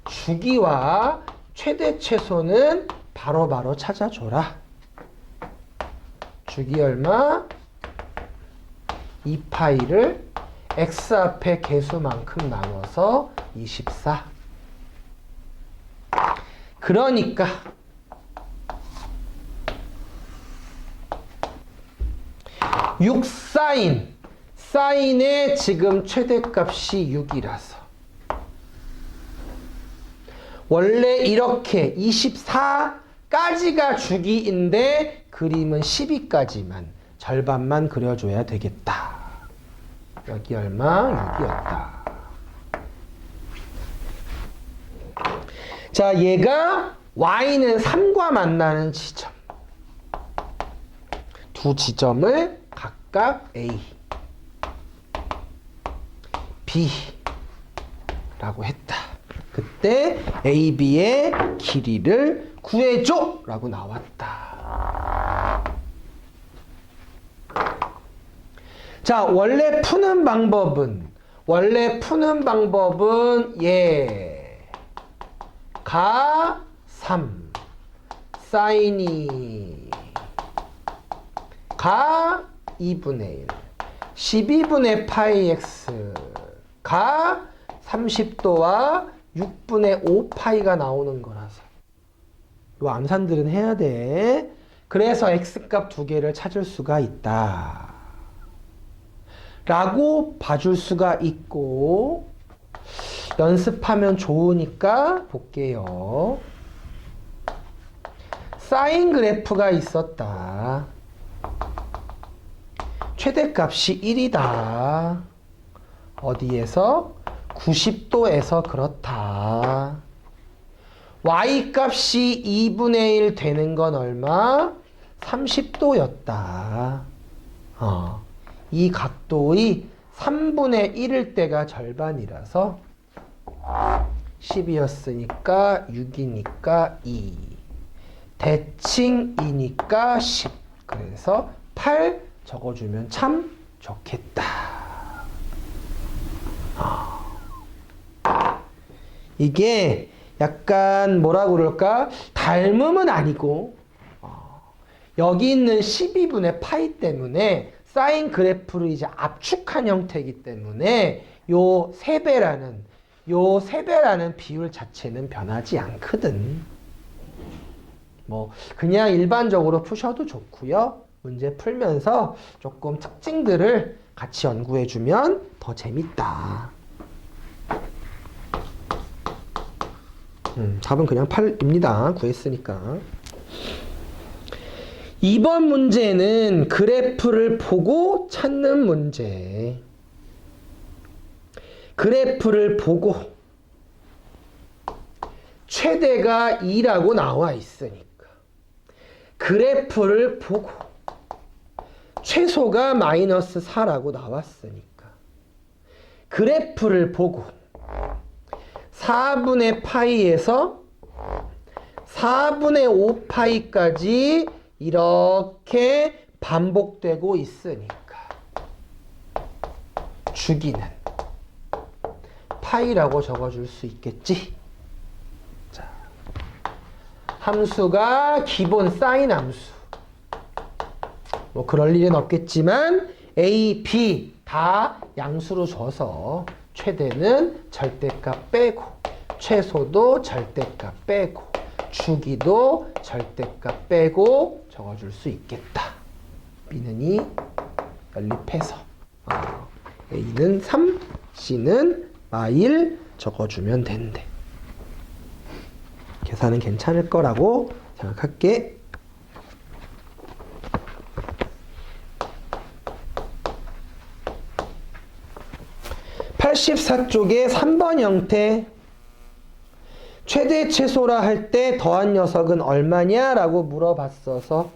주기와 최대 최소는 바로바로 찾아줘라. 주기 얼마? 2파이를 x 앞에 개수만큼 나눠서 24. 그러니까 사인의 지금 최대값이 6이라서 원래 이렇게 24까지가 주기인데 그림은 12까지만 절반만 그려줘야 되겠다. 여기 얼마? 6이었다. 자, 얘가 y는 3과 만나는 지점. 두 지점을 각각 A, B 라고 했다. 그때 A, B의 길이를 구해줘! 라고 나왔다. 자, 원래 푸는 방법은 가 3 사인이 가 2분의 1 12분의 파이 x 가 30도와 6분의 5 파이가 나오는 거라서 이 암산들은 해야 돼. 그래서 x값 두 개를 찾을 수가 있다 라고 봐줄 수가 있고, 연습하면 좋으니까 볼게요. 사인 그래프가 있었다. 최대값이 1이다. 어디에서? 90도에서 그렇다. y값이 2분의 1 되는 건 얼마? 30도였다. 이 각도의 3분의 1일 때가 절반이라서 10이었으니까 6이니까 2. 대칭 2니까 10. 그래서 8 적어주면 참 좋겠다. 이게 약간 뭐라 그럴까? 닮음은 아니고 여기 있는 12분의 파이 때문에 사인 그래프를 이제 압축한 형태이기 때문에 요 3배라는 비율 자체는 변하지 않거든. 뭐 그냥 일반적으로 푸셔도 좋고요. 문제 풀면서 조금 특징들을 같이 연구해주면 더 재밌다. 답은 그냥 8입니다. 구했으니까. 2번 문제는 그래프를 보고 찾는 문제. 그래프를 보고 최대가 2라고 나와 있으니까 그래프를 보고 최소가 마이너스 4라고 나왔으니까 그래프를 보고 4분의 파이에서 4분의 5 파이까지 이렇게 반복되고 있으니까 주기는 파이라고 적어줄 수 있겠지. 자, 함수가 기본 사인 함수. 뭐 그럴 일은 없겠지만 A, B 다 양수로 줘서 최대는 절대값 빼고 최소도 절대값 빼고 주기도 절대값 빼고 적어줄 수 있겠다. B는 2 연립해서 A는 3, C는 마일 적어주면 된대. 계산은 괜찮을 거라고 생각할게. 84쪽에 3번 형태 최대 최소라 할 때 더한 녀석은 얼마냐? 라고 물어봤어서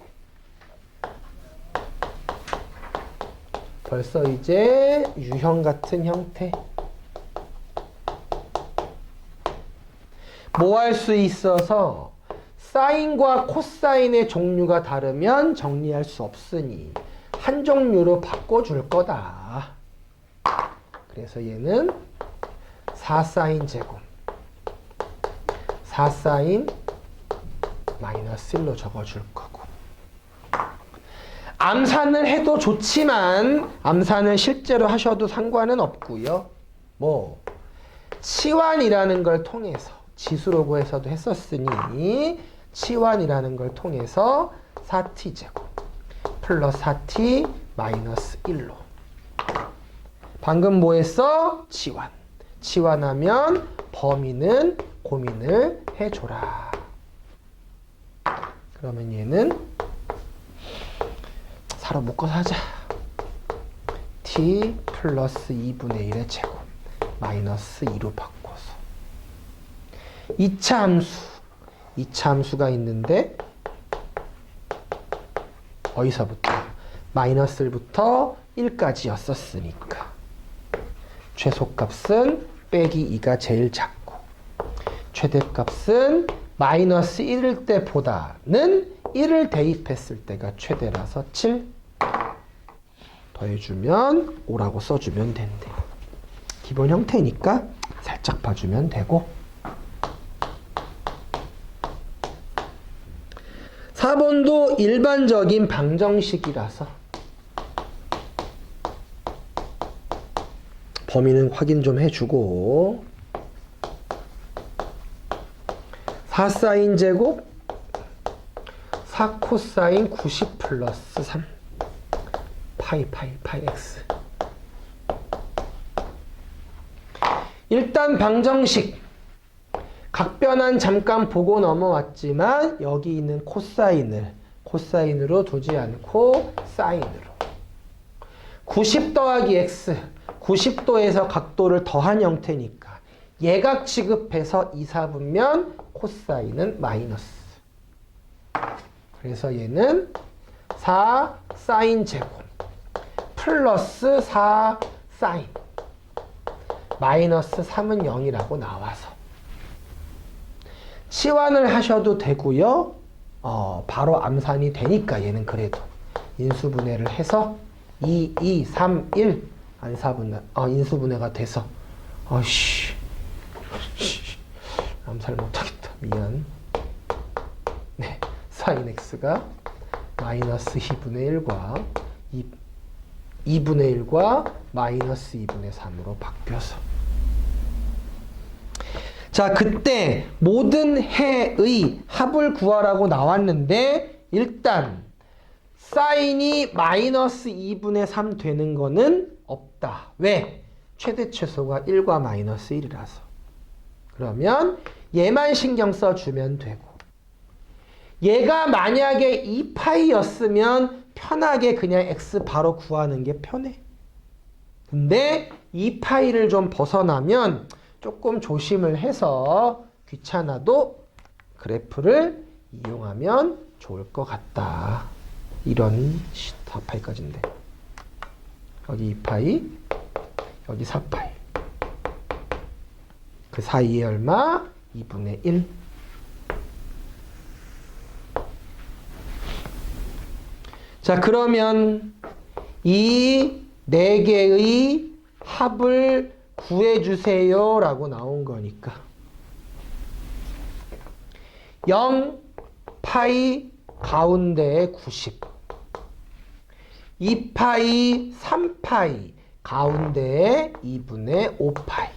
벌써 이제 유형 같은 형태. 뭐 할 수 있어서 사인과 코사인의 종류가 다르면 정리할 수 없으니 한 종류로 바꿔줄 거다. 그래서 얘는 4사인 제곱 4사인 마이너스 1로 적어줄 거고, 암산을 해도 좋지만 암산을 실제로 하셔도 상관은 없고요. 뭐 치환이라는 걸 통해서 지수로 구해서도 했었으니 치환이라는 걸 통해서 4t 제곱 플러스 4t 마이너스 1로 방금 뭐 했어? 치환. 치환하면 범위는 고민을 해줘라. 그러면 얘는 사로 묶어서 하자. t 플러스 2분의 1의 제곱 마이너스 2로 바꿔서 2차 함수. 2차 함수가 있는데 어디서부터? 마이너스 1부터 1까지 였었으니까 최소값은 빼기 2가 제일 작고 최대값은 마이너스 1일 때보다는 1을 대입했을 때가 최대라서 7 더해주면 5라고 써주면 된대. 기본 형태니까 살짝 봐주면 되고 이론도 일반적인 방정식이라서 범위는 확인 좀 해주고 4사인 제곱 4코사인 90 플러스 3 파이 x. 일단 방정식 각변환 잠깐 보고 넘어왔지만 여기 있는 코사인으로 두지 않고 사인으로 90 더하기 x 90도에서 각도를 더한 형태니까 예각 취급해서 2, 4분면 코사인은 마이너스. 그래서 얘는 4 사인 제곱 플러스 4 사인 마이너스 3은 0이라고 나와서 치환을 하셔도 되고요. 바로 암산이 되니까 얘는 그래도 인수분해를 해서 2, 2, 3, 1 인수분해가 돼서 암살 못하겠다. 미안. 네, 사인 x가 마이너스 2분의 1과 2분의 1과 마이너스 2분의 3으로 바뀌어서 자, 그때 모든 해의 합을 구하라고 나왔는데 일단 사인이 마이너스 2분의 3 되는 거는 없다. 왜? 최대 최소가 1과 마이너스 1이라서. 그러면 얘만 신경 써주면 되고 얘가 만약에 2파이였으면 편하게 그냥 x 바로 구하는 게 편해. 근데 2파이를 좀 벗어나면 조금 조심을 해서 귀찮아도 그래프를 이용하면 좋을 것 같다. 이런 4파이까지인데 여기 2파이 여기 4파이 그 사이에 얼마? 2분의 1. 자, 그러면 이 4개의 합을 구해주세요 라고 나온 거니까 0 파이 가운데에 90 2파이 3파이 가운데에 2분의 5파이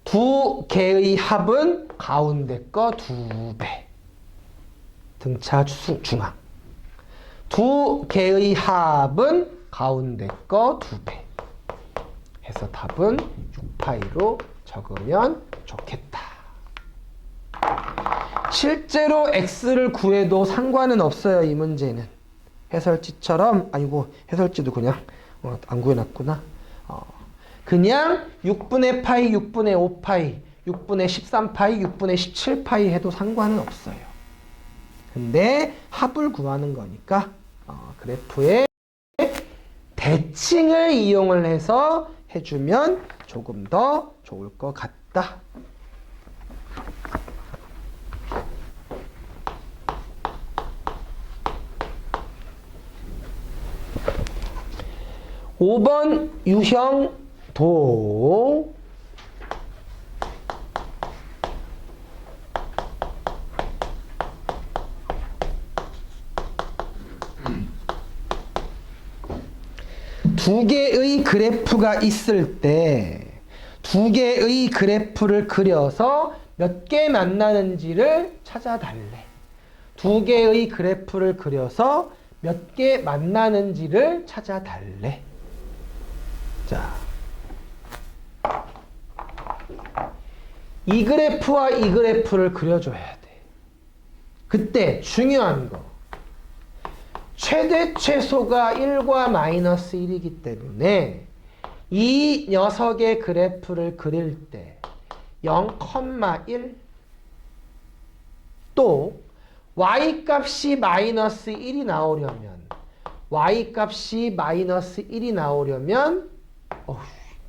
두 개의 합은 가운데 거 2배 등차 중앙 두 개의 합은 가운데 거 2배 해서 답은 6파이로 적으면 좋겠다. 실제로 x를 구해도 상관은 없어요. 이 문제는 해설지처럼 아니고 해설지도 그냥 안 구해놨구나. 그냥 6분의 파이 6분의 5파이 6분의 13파이 6분의 17파이 해도 상관은 없어요. 근데 합을 구하는 거니까 그래프에 대칭을 이용을 해서 해주면 조금 더 좋을 것 같다. (5번) 유형도 두 개의 그래프가 있을 때 두 개의 그래프를 그려서 몇 개 만나는지를 찾아달래. 두 개의 그래프를 그려서 몇 개 만나는지를 찾아달래. 자, 이 그래프와 이 그래프를 그려줘야 돼. 그때 중요한 거. 최대 최소가 1과 마이너스 1이기 때문에 이 녀석의 그래프를 그릴 때 0,1 또 y값이 마이너스 1이 나오려면 y값이 마이너스 1이 나오려면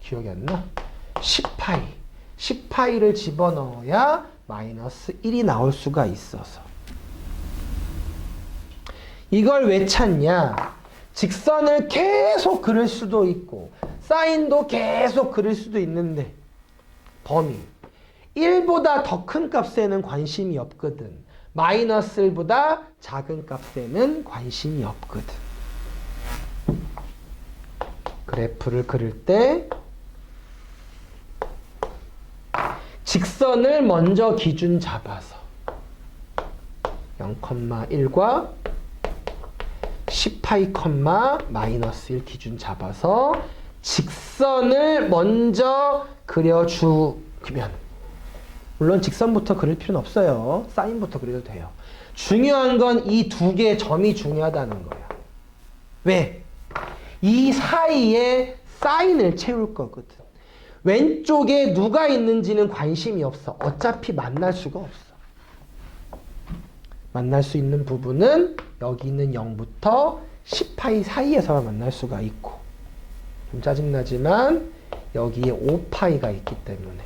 기억이 안 나? 10파이 10파이를 집어넣어야 마이너스 1이 나올 수가 있어서 이걸 왜 찾냐? 직선을 계속 그릴 수도 있고 사인도 계속 그릴 수도 있는데 범위 1보다 더 큰 값에는 관심이 없거든. 마이너스 1보다 작은 값에는 관심이 없거든. 그래프를 그릴 때 직선을 먼저 기준 잡아서 0,1과 10파이, 마이너스 1 기준 잡아서 직선을 먼저 그려주면, 물론 직선부터 그릴 필요는 없어요. 사인부터 그려도 돼요. 중요한 건 이 두 개의 점이 중요하다는 거야. 왜? 이 사이에 사인을 채울 거거든. 왼쪽에 누가 있는지는 관심이 없어. 어차피 만날 수가 없어. 만날 수 있는 부분은 여기 있는 0부터 10파이 사이에서만 만날 수가 있고, 좀 짜증나지만 여기에 5파이가 있기 때문에,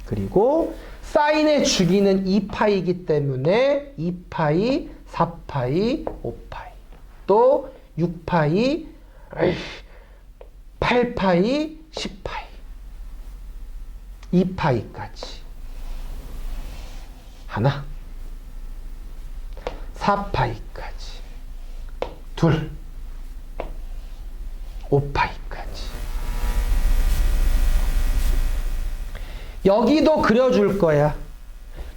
그리고 사인의 주기는 2파이이기 때문에 2파이, 4파이, 5파이, 또 6파이, 8파이, 10파이, 2파이까지 하나, 4파이까지 둘, 5파이까지. 여기도 그려줄 거야.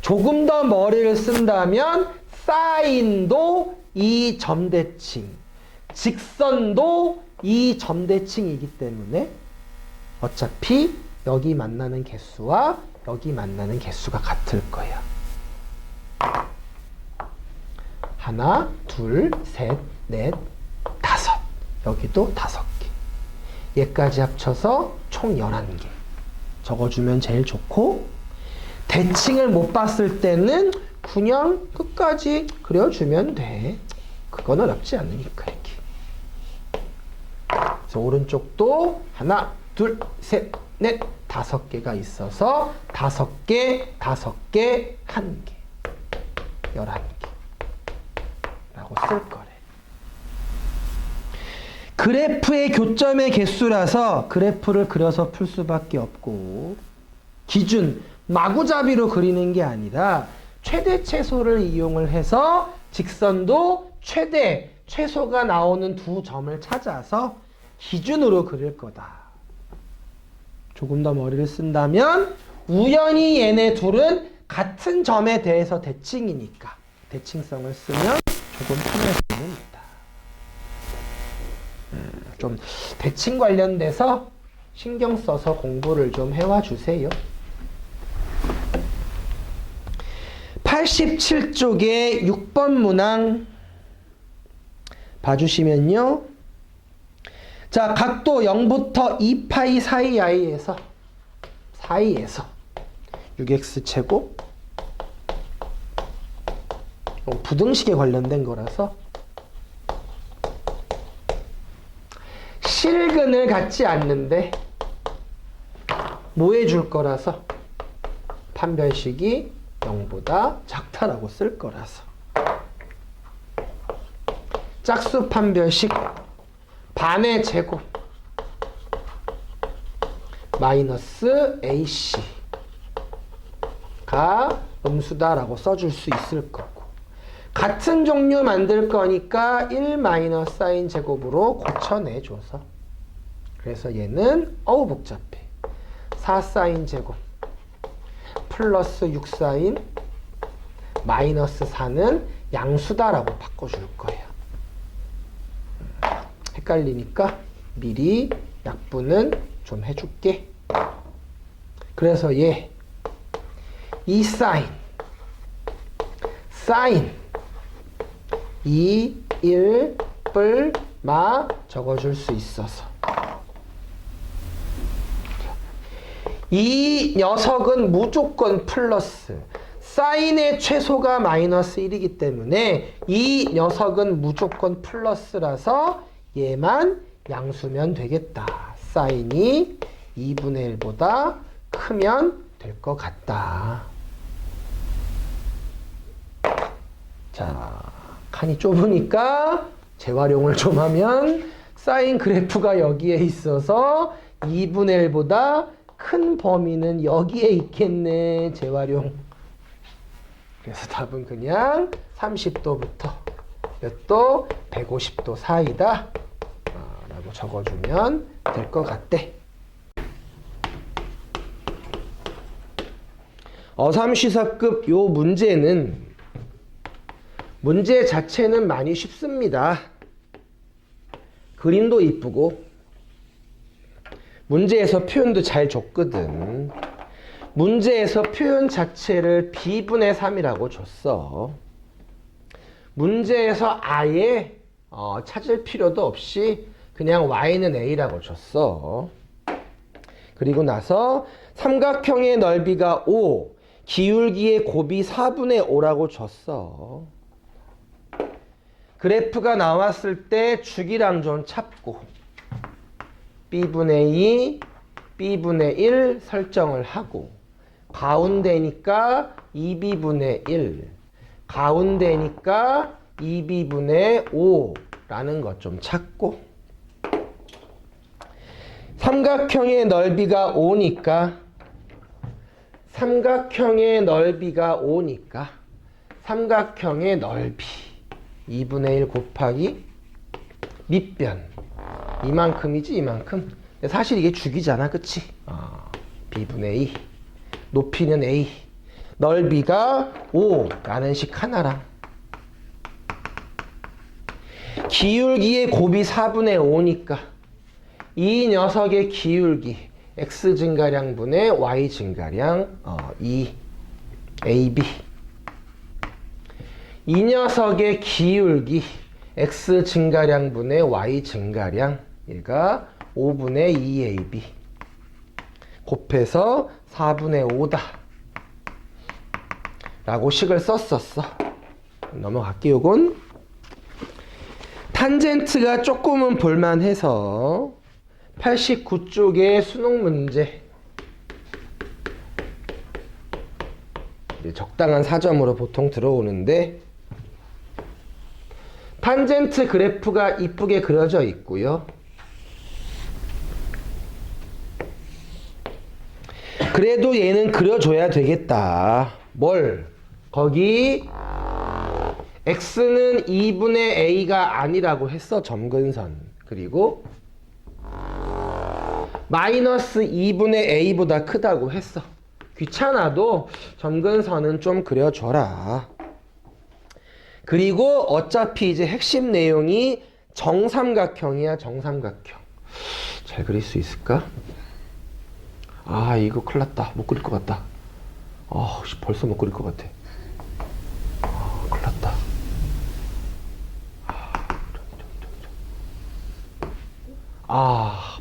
조금 더 머리를 쓴다면 사인도 이 점대칭, 직선도 이 점대칭이기 때문에 어차피 여기 만나는 개수와 여기 만나는 개수가 같을 거야. 하나, 둘, 셋, 넷, 다섯. 여기도 5개. 얘까지 합쳐서 총 11개. 적어주면 제일 좋고, 대칭을 못 봤을 때는 그냥 끝까지 그려주면 돼. 그건 어렵지 않으니까 이렇게. 그래서 오른쪽도 하나, 둘, 셋, 넷, 5개가 있어서 5개, 5개, 1개, 11개 라고 쓸 거래. 그래프의 교점의 개수라서 그래프를 그려서 풀 수밖에 없고, 기준, 마구잡이로 그리는 게 아니라 최대 최소를 이용을 해서 직선도 최대, 최소가 나오는 두 점을 찾아서 기준으로 그릴 거다. 조금 더 머리를 쓴다면 우연히 얘네 둘은 같은 점에 대해서 대칭이니까 대칭성을 쓰면 조금 편할 수는 있다. 좀 대칭 관련돼서 신경 써서 공부를 좀 해와 주세요. 87쪽에 6번 문항 봐주시면요. 자, 각도 0부터 2파이 사이에서 6x제곱, 부등식에 관련된 거라서 실근을 갖지 않는데 뭐 해줄 거라서 판별식이 0보다 작다라고 쓸 거라서 짝수 판별식 반의 제곱 마이너스 AC가 음수다라고 써줄 수 있을 거고, 같은 종류 만들 거니까 1 마이너스 사인 제곱으로 고쳐내줘서, 그래서 얘는 어우 복잡해. 4 사인 제곱 플러스 6 사인 마이너스 4는 양수다라고 바꿔줄 거예요. 헷갈리니까 미리 약분은 좀 해줄게. 그래서 얘 2 사인 2, 1, 뿔, 마 적어줄 수 있어서 이 녀석은 무조건 플러스, 사인의 최소가 마이너스 1이기 때문에 이 녀석은 무조건 플러스라서 얘만 양수면 되겠다. 사인이 2분의 1보다 크면 될 것 같다. 자, 칸이 좁으니까 재활용을 좀 하면 사인 그래프가 여기에 있어서 2분의 1보다 큰 범위는 여기에 있겠네. 재활용. 그래서 답은 그냥 30도부터 몇 도? 150도 사이다 라고 적어주면 될 것 같대. 어삼시사급 요 문제는 문제 자체는 많이 쉽습니다. 그림도 이쁘고 문제에서 표현도 잘 줬거든. 문제에서 표현 자체를 b분의 3이라고 줬어. 문제에서 아예 찾을 필요도 없이 그냥 y는 a라고 줬어. 그리고 나서 삼각형의 넓이가 5, 기울기의 곱이 4분의 5라고 줬어. 그래프가 나왔을 때 주기랑 좀 찾고 b분의 2, b분의 1 설정을 하고 가운데니까 2b분의 1, 가운데니까 2b분의 5라는 것 좀 찾고 삼각형의 넓이가 5니까 삼각형의 넓이 2분의 1 곱하기 밑변 이만큼이지 이만큼. 사실 이게 주기잖아, 그치? b분의 2 높이는 a 넓이가 5라는 식 하나랑 기울기의 곱이 4분의 5니까 이 녀석의 기울기 x 증가량 분의 y 증가량 2ab 이 녀석의 기울기 x 증가량 분의 y 증가량 얘가 5분의 2ab 곱해서 4분의 5다 라고 식을 썼었어. 넘어갈게요. 요건 탄젠트가 조금은 볼만해서 89쪽의 수능 문제 적당한 4점으로 보통 들어오는데 탄젠트 그래프가 이쁘게 그려져 있고요. 그래도 얘는 그려줘야 되겠다. 뭘? 거기 x는 2분의 a가 아니라고 했어. 점근선. 그리고 마이너스 2분의 a보다 크다고 했어. 귀찮아도 점근선은 좀 그려줘라. 그리고 어차피 이제 핵심 내용이 정삼각형이야. 정삼각형. 잘 그릴 수 있을까? 이거 큰일 났다. 못 그릴 것 같다. 벌써 못 그릴 것 같아. 큰일 났다.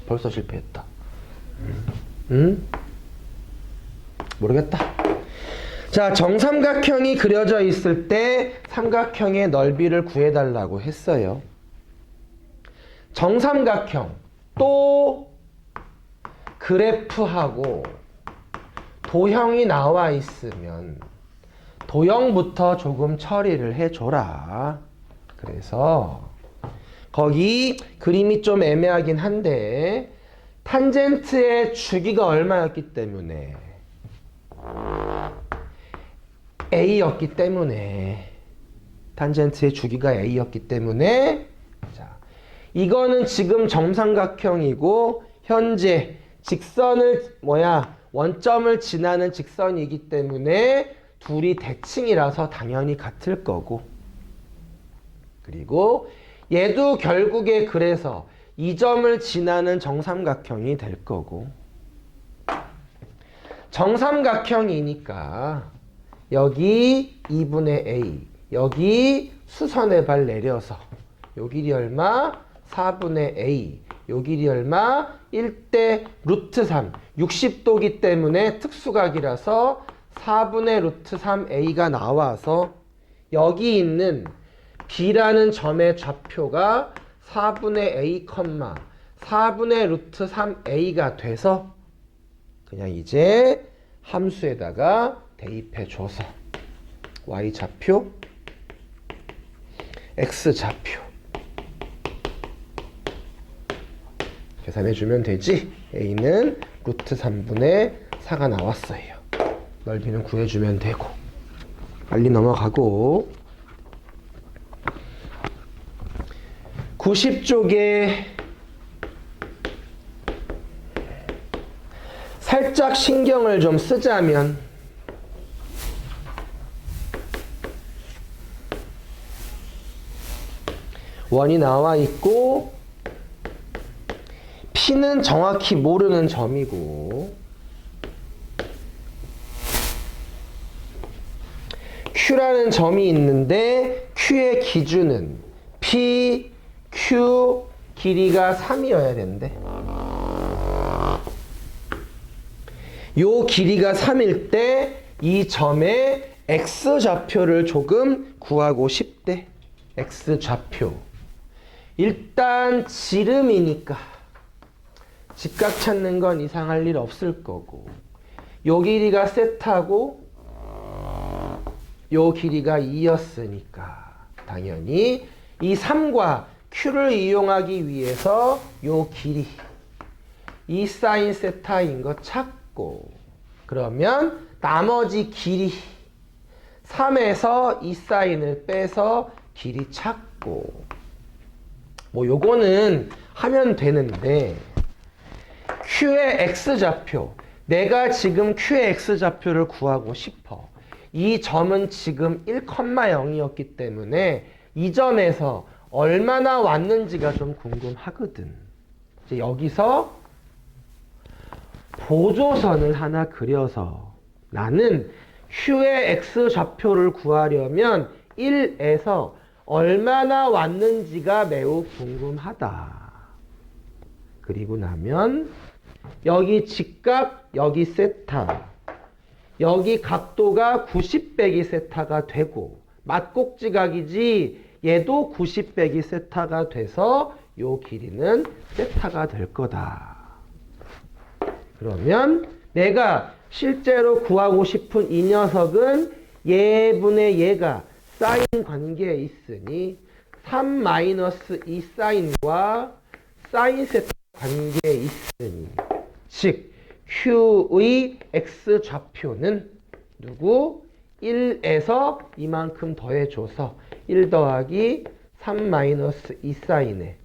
벌써 실패했다. 모르겠다. 자, 정삼각형이 그려져 있을 때 삼각형의 넓이를 구해달라고 했어요. 정삼각형 또 그래프하고 도형이 나와 있으면 도형부터 조금 처리를 해줘라. 그래서 거기 그림이 좀 애매하긴 한데 탄젠트의 주기가 얼마였기 때문에 a였기 때문에 탄젠트의 주기가 a였기 때문에 자, 이거는 지금 정삼각형이고 현재 직선을 원점을 지나는 직선이기 때문에 둘이 대칭이라서 당연히 같을 거고 그리고 얘도 결국에 그래서 이 점을 지나는 정삼각형이 될 거고 정삼각형이니까 여기 2분의 a 여기 수선의 발 내려서 요 길이 얼마? 4분의 a 요 길이 얼마? 1대 루트 3 60도기 때문에 특수각이라서 4분의 루트 3a가 나와서 여기 있는 b라는 점의 좌표가 4분의 a, 4분의 루트 3a가 돼서 그냥 이제 함수에다가 대입해줘서 y좌표, x좌표 계산해주면 되지. a는 루트 3분의 4가 나왔어요. 넓이는 구해주면 되고. 빨리 넘어가고 90쪽에 살짝 신경을 좀 쓰자면 원이 나와 있고 P는 정확히 모르는 점이고 Q라는 점이 있는데 Q의 기준은 P, Q 길이가 3이어야 된대. 요 길이가 3일 때 이 점의 X좌표를 조금 구하고 싶대. X좌표. 일단 지름이니까 직각 찾는 건 이상할 일 없을 거고 요 길이가 세타고 요 길이가 2였으니까 당연히 이 3과 Q를 이용하기 위해서 요 길이 2 사인 세타인 거 찾고 그러면 나머지 길이 3에서 2 사인을 빼서 길이 찾고 뭐 요거는 하면 되는데 Q의 X좌표 내가 지금 Q의 X좌표를 구하고 싶어. 이 점은 지금 1,0이었기 때문에 이 점에서 얼마나 왔는지가 좀 궁금하거든. 이제 여기서 보조선을 하나 그려서 나는 Q의 X좌표를 구하려면 1에서 얼마나 왔는지가 매우 궁금하다. 그리고 나면 여기 직각, 여기 세타, 여기 각도가 90 빼기 세타가 되고 맞꼭지각이지 얘도 90 빼기 세타가 돼서 요 길이는 세타가 될 거다. 그러면 내가 실제로 구하고 싶은 이 녀석은 얘분의 얘가 사인 관계에 있으니 3-2 사인과 사인 세타 관계에 있으니 즉 Q의 X좌표는 누구? 1에서 이만큼 더해줘서 1 더하기 3-2 사인의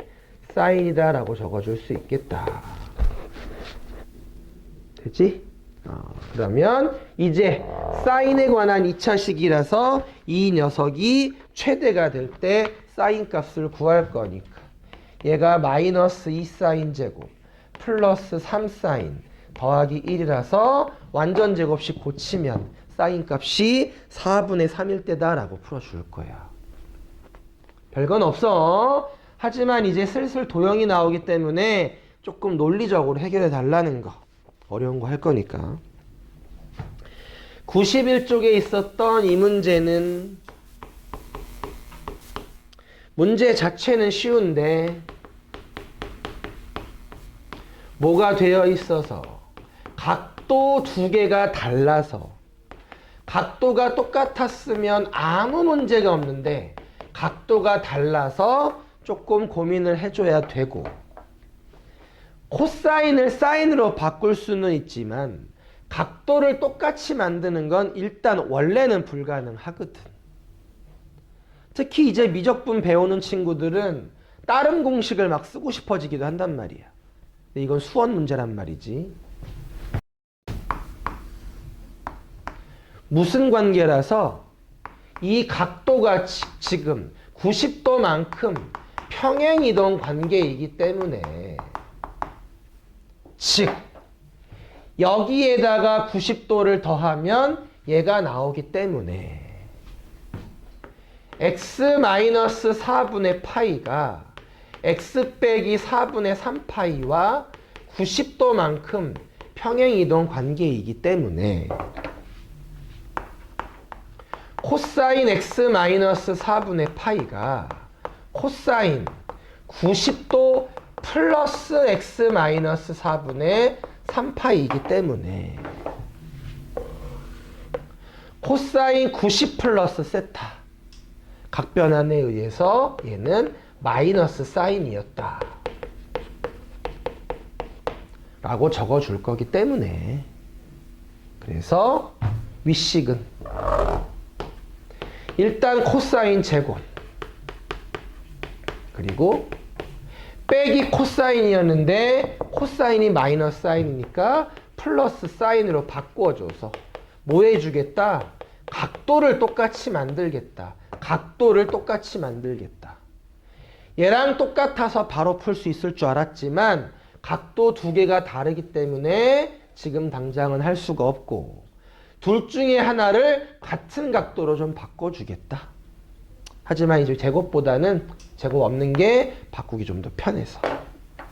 사인이다 라고 적어줄 수 있겠다. 되지? 그러면 이제 사인에 관한 2차식이라서 이 녀석이 최대가 될 때 사인 값을 구할 거니까 얘가 마이너스 2 사인 제곱 플러스 3 사인 더하기 1이라서 완전 제곱식 고치면 사인 값이 4분의 3일 때다 라고 풀어줄 거야. 별건 없어. 하지만 이제 슬슬 도형이 나오기 때문에 조금 논리적으로 해결해 달라는 거. 어려운 거 할 거니까. 91쪽에 있었던 이 문제는 문제 자체는 쉬운데 뭐가 되어 있어서 각도 두 개가 달라서 각도가 똑같았으면 아무 문제가 없는데 각도가 달라서 조금 고민을 해줘야 되고 코사인을 사인으로 바꿀 수는 있지만 각도를 똑같이 만드는 건 일단 원래는 불가능하거든. 특히 이제 미적분 배우는 친구들은 다른 공식을 막 쓰고 싶어지기도 한단 말이야. 근데 이건 수원 문제란 말이지. 무슨 관계라서 이 각도가 지금 90도만큼 평행이동 관계이기 때문에 즉 여기에다가 90도를 더하면 얘가 나오기 때문에 x-4분의 파이가 x 빼기 4분의 3파이와 90도만큼 평행이동 관계이기 때문에 코사인 x-4분의 파이가 코사인 90도 플러스 x-4분의 3파이이기 때문에 코사인 90 플러스 세타 각변환에 의해서 얘는 마이너스 사인이었다. 라고 적어줄 거기 때문에. 그래서 위식은 일단 코사인 제곱 그리고 빼기 코사인이었는데 코사인이 마이너스 사인이니까 플러스 사인으로 바꿔줘서 뭐 해주겠다? 각도를 똑같이 만들겠다. 각도를 똑같이 만들겠다. 얘랑 똑같아서 바로 풀 수 있을 줄 알았지만 각도 두 개가 다르기 때문에 지금 당장은 할 수가 없고 둘 중에 하나를 같은 각도로 좀 바꿔주겠다. 하지만 이제 제곱보다는 제곱 없는 게 바꾸기 좀 더 편해서.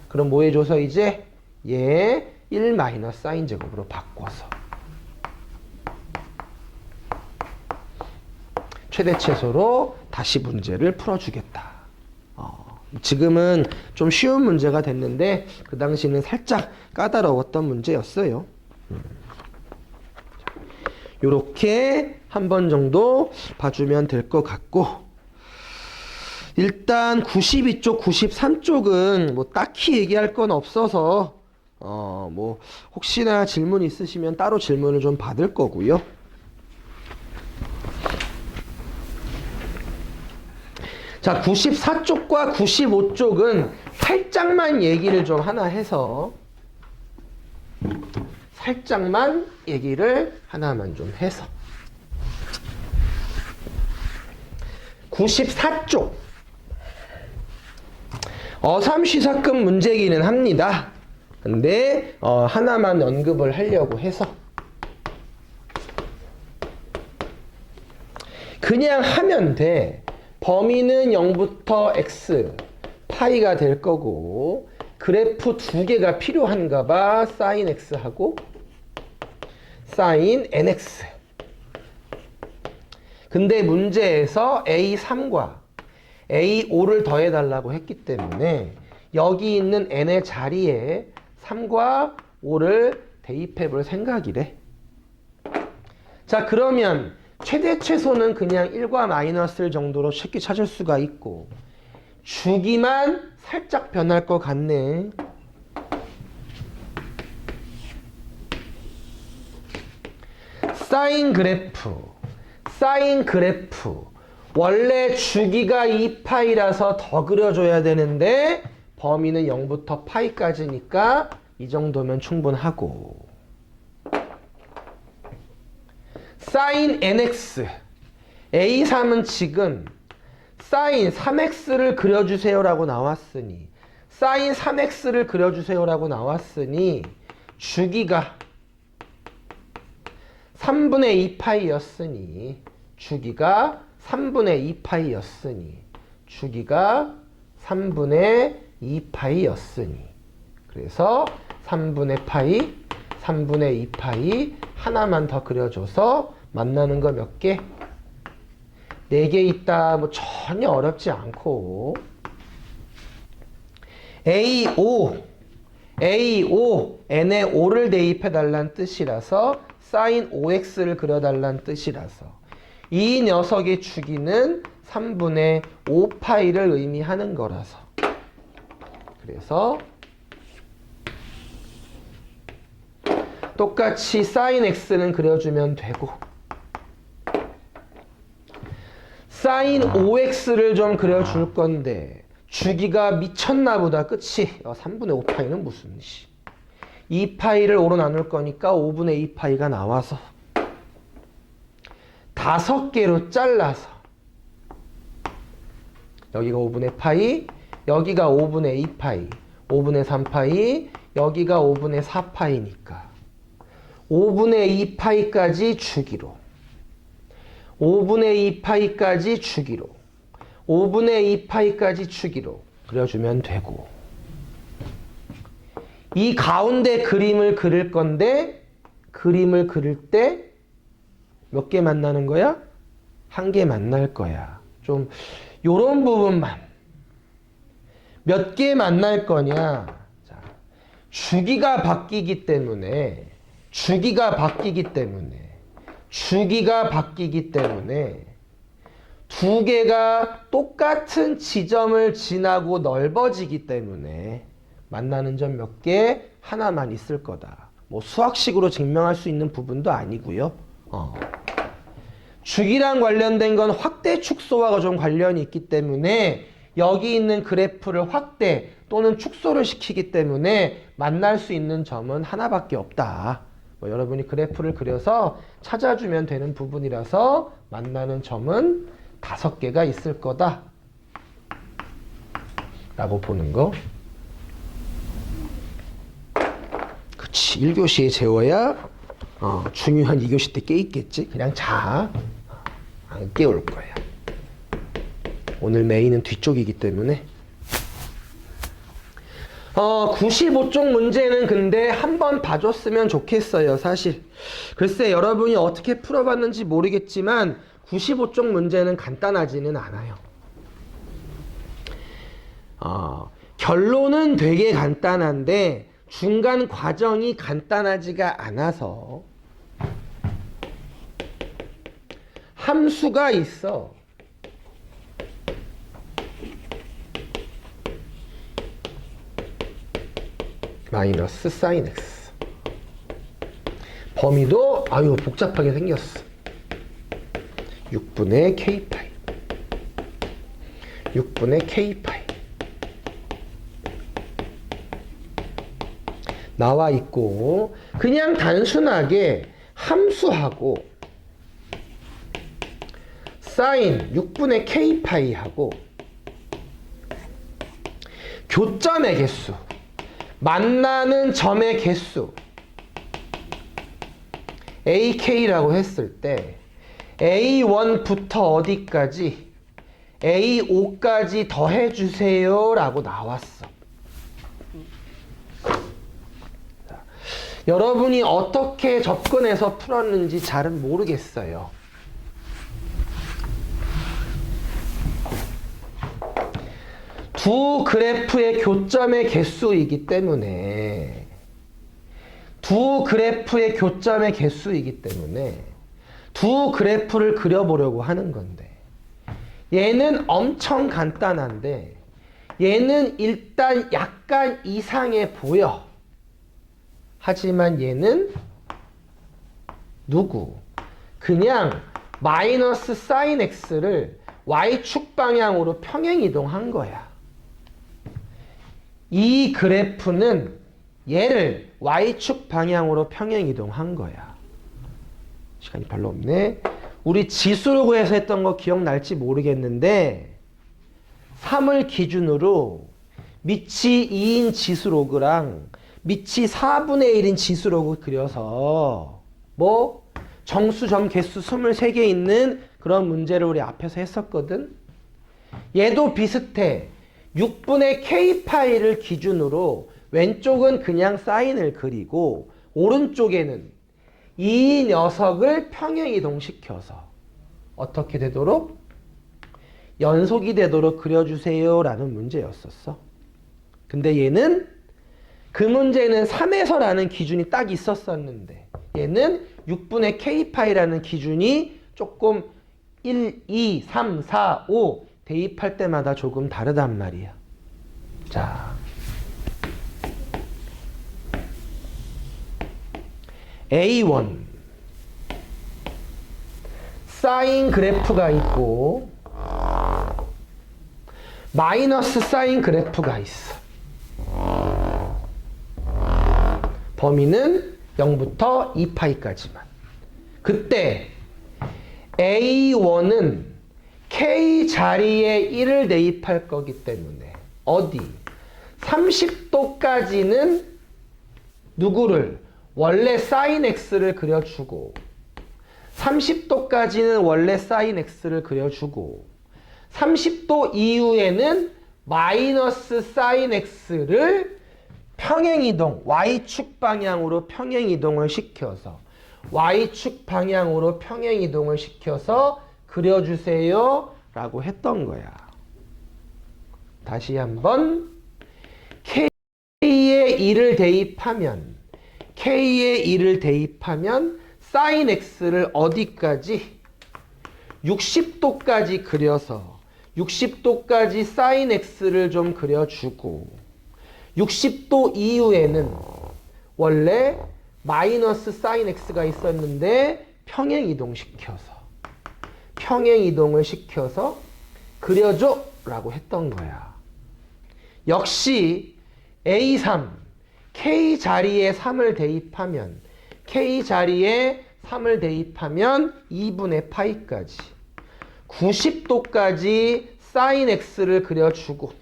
그럼 뭐 해줘서 이제 얘 1 마이너스 사인 제곱으로 바꿔서 최대 최소로 다시 문제를 풀어주겠다. 지금은 좀 쉬운 문제가 됐는데 그 당시는 살짝 까다로웠던 문제였어요. 요렇게 한 번 정도 봐주면 될 것 같고 일단 92쪽, 93쪽은 뭐 딱히 얘기할 건 없어서 뭐 혹시나 질문 있으시면 따로 질문을 좀 받을 거고요. 자, 94쪽과 95쪽은 살짝만 얘기를 좀 하나 해서 살짝만 얘기를 하나만 좀 해서 94쪽 어삼시사급 문제기는 합니다. 근데 하나만 언급을 하려고 해서 그냥 하면 돼. 범위는 0부터 x 파이가 될 거고 그래프 두 개가 필요한가 봐. 사인 x하고 사인 nx. 근데 문제에서 a3과 a5를 더해달라고 했기 때문에 여기 있는 n의 자리에 3과 5를 대입해 볼 생각이래. 자, 그러면 최대 최소는 그냥 1과 마이너스 정도로 쉽게 찾을 수가 있고 주기만 살짝 변할 것 같네. 사인 그래프 원래 주기가 2파이라서 더 그려줘야 되는데 범위는 0부터 파이까지니까 이 정도면 충분하고 사인 nx a3은 지금 사인 3x를 그려주세요 라고 나왔으니 사인 3x를 그려주세요 라고 나왔으니 주기가 3분의 2파이였으니 주기가 3분의 2파이였으니 주기가 3분의 2파이였으니 그래서 3분의 파이 3분의 2파이 하나만 더 그려줘서 만나는 거 몇 개? 4개 있다. 뭐 전혀 어렵지 않고 A5 n에 5를 대입해달라는 뜻이라서 사인 5x를 그려달라는 뜻이라서 이 녀석의 주기는 3분의 5파이를 의미하는 거라서 그래서 똑같이 사인 x는 그려주면 되고 사인 5x를 좀 그려줄 건데 주기가 미쳤나 보다. 그치? 3분의 5파이는 무슨 2파이를 5로 나눌 거니까 5분의 2파이가 나와서 5개로 잘라서 여기가 5분의 파이 여기가 5분의 2파이 5분의 3파이 여기가 5분의 4파이니까 5분의 2파이까지 주기로 5분의 2파이까지 주기로 5분의 2파이까지 주기로 그려주면 되고 이 가운데 그림을 그릴 건데 그림을 그릴 때 몇 개 만나는 거야? 1개 만날 거야. 좀 요런 부분만 몇 개 만날 거냐. 자, 주기가 바뀌기 때문에 두 개가 똑같은 지점을 지나고 넓어지기 때문에 만나는 점 몇 개? 하나만 있을 거다. 뭐 수학식으로 증명할 수 있는 부분도 아니고요. 주기랑 관련된 건 확대 축소와 좀 관련이 있기 때문에 여기 있는 그래프를 확대 또는 축소를 시키기 때문에 만날 수 있는 점은 하나밖에 없다. 뭐 여러분이 그래프를 그려서 찾아주면 되는 부분이라서 만나는 점은 5개가 있을 거다 라고 보는 거. 그치, 1교시에 재워야 중요한 2교시 때 깨있겠지. 그냥 자. 안 깨울 거야. 오늘 메인은 뒤쪽이기 때문에. 95쪽 문제는 근데 한번 봐줬으면 좋겠어요, 사실. 글쎄, 여러분이 어떻게 풀어봤는지 모르겠지만 95쪽 문제는 간단하지는 않아요. 결론은 되게 간단한데 중간 과정이 간단하지가 않아서 함수가 있어. 마이너스 사인 x. 범위도 아유 복잡하게 생겼어. 6분의 k파이. 6분의 k파이. 나와 있고 그냥 단순하게 함수하고 사인 6분의 k파이 하고 교점의 개수 만나는 점의 개수 ak라고 했을 때 a1부터 어디까지 a5까지 더해주세요 라고 나왔어. 여러분이 어떻게 접근해서 풀었는지 잘은 모르겠어요. 두 그래프의 교점의 개수이기 때문에 두 그래프의 그래프를 그려보려고 하는 건데 얘는 엄청 간단한데 얘는 일단 약간 이상해 보여. 하지만 얘는 누구? 그냥 마이너스 사인 x를 y축 방향으로 평행 이동한 거야. 이 그래프는 얘를 y축 방향으로 평행 이동한 거야. 시간이 별로 없네. 우리 지수로 구해서 했던 거 기억날지 모르겠는데 3을 기준으로 밑이 2인 지수로그랑 밑이 4분의 1인 지수로그 그려서 뭐 정수, 점, 개수 23개 있는 그런 문제를 우리 앞에서 했었거든. 얘도 비슷해. 6분의 k파이를 기준으로 왼쪽은 그냥 사인을 그리고 오른쪽에는 이 녀석을 평행 이동시켜서 어떻게 되도록? 연속이 되도록 그려주세요 라는 문제였었어. 근데 얘는 그 문제는 3에서라는 기준이 딱 있었었는데 얘는 6분의 k파이라는 기준이 조금 1, 2, 3, 4, 5 대입할 때마다 조금 다르단 말이야. 자, A1 사인 그래프가 있고 마이너스 사인 그래프가 있어. 범위는 0부터 2파이까지만. 그때 A1은 K 자리에 1을 대입할 거기 때문에 어디? 30도까지는 누구를? 원래 사인 X를 그려주고 30도까지는 원래 사인 X를 그려주고 30도 이후에는 마이너스 사인 X를 평행이동, Y축 방향으로 평행이동을 시켜서 Y축 방향으로 평행이동을 시켜서 그려주세요 라고 했던 거야. 다시 한번 K에 2를 대입하면 사인 X를 어디까지? 60도까지 그려서 60도까지 사인 X를 좀 그려주고 60도 이후에는 원래 마이너스 사인 x가 있었는데 평행 이동을 시켜서 그려줘 라고 했던 거야. 역시 A3 K 자리에 3을 대입하면 K 자리에 3을 대입하면 2분의 파이까지 90도까지 사인 x를 그려주고,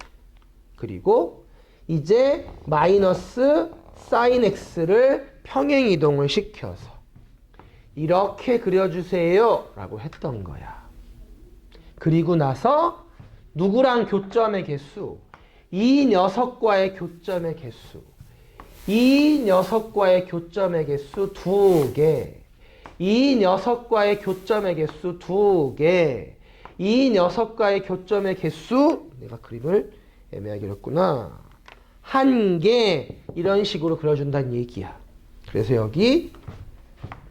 그리고 이제 마이너스 사인 x를 평행 이동을 시켜서 이렇게 그려주세요 라고 했던 거야. 그리고 나서 누구랑 교점의 개수? 이 녀석과의 교점의 개수. 이 녀석과의 교점의 개수 2개. 이 녀석과의 교점의 개수 2개. 이 녀석과의 교점의 개수, 내가 그림을 애매하게 그렸구나. 1개. 이런 식으로 그려준다는 얘기야. 그래서 여기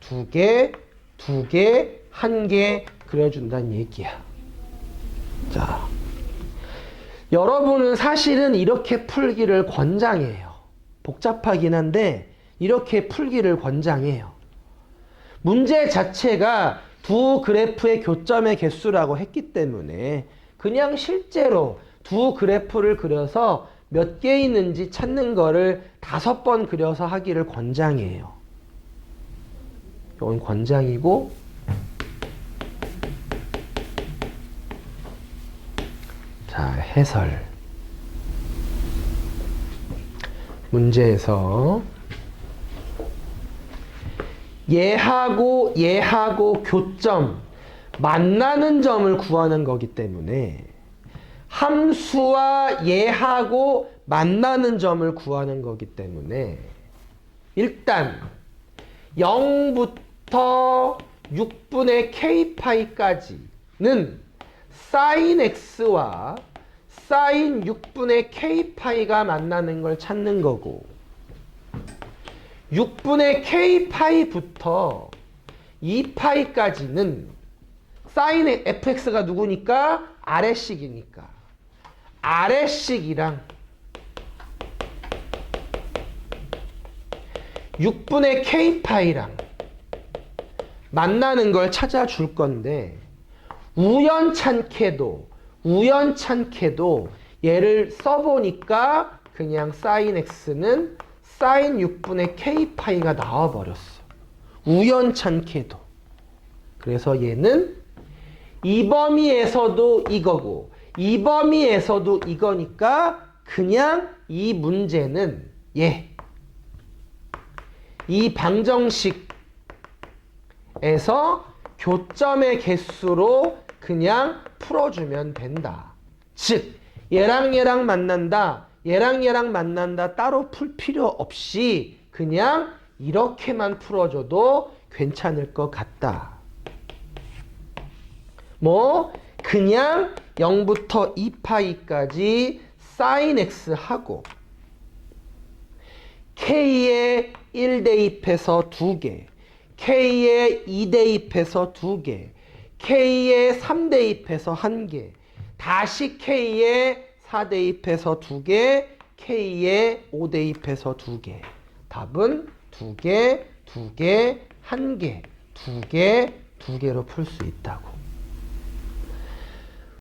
2개, 2개, 1개 그려준다는 얘기야. 자, 여러분은 사실은 이렇게 풀기를 권장해요. 복잡하긴 한데 이렇게 풀기를 권장해요. 문제 자체가 두 그래프의 교점의 개수라고 했기 때문에 그냥 실제로 두 그래프를 그려서 몇 개 있는지 찾는 거를 5번 그려서 하기를 권장해요. 이건 권장이고, 자, 해설. 문제에서 얘하고 교점, 만나는 점을 구하는 거기 때문에 함수와 얘하고 만나는 점을 구하는 거기 때문에 일단 0부터 6분의 k파이까지는 sin x와 sin 6분의 k파이가 만나는 걸 찾는 거고, 6분의 k파이부터 2파이까지는 sin fx가 누구니까? 아래식이니까 아래식이랑 6분의 k파이랑 만나는 걸 찾아줄 건데, 우연찮게도 얘를 써보니까 그냥 sin x는 sin 6분의 k파이가 나와버렸어. 우연찮게도. 그래서 얘는 이 범위에서도 이거고 이 범위에서도 이거니까 그냥 이 문제는 이 방정식에서 교점의 개수로 그냥 풀어주면 된다. 즉 얘랑 만난다, 얘랑 만난다 따로 풀 필요 없이 그냥 이렇게만 풀어줘도 괜찮을 것 같다. 뭐 그냥 0부터 2파이까지 sin x 하고 k에 1 대입해서 2개, k에 2 대입해서 2개, k에 3 대입해서 1개, 다시 k에 4 대입해서 2개, k에 5 대입해서 2개. 답은 2개, 2개, 1개, 2개, 2개로 풀 수 있다고.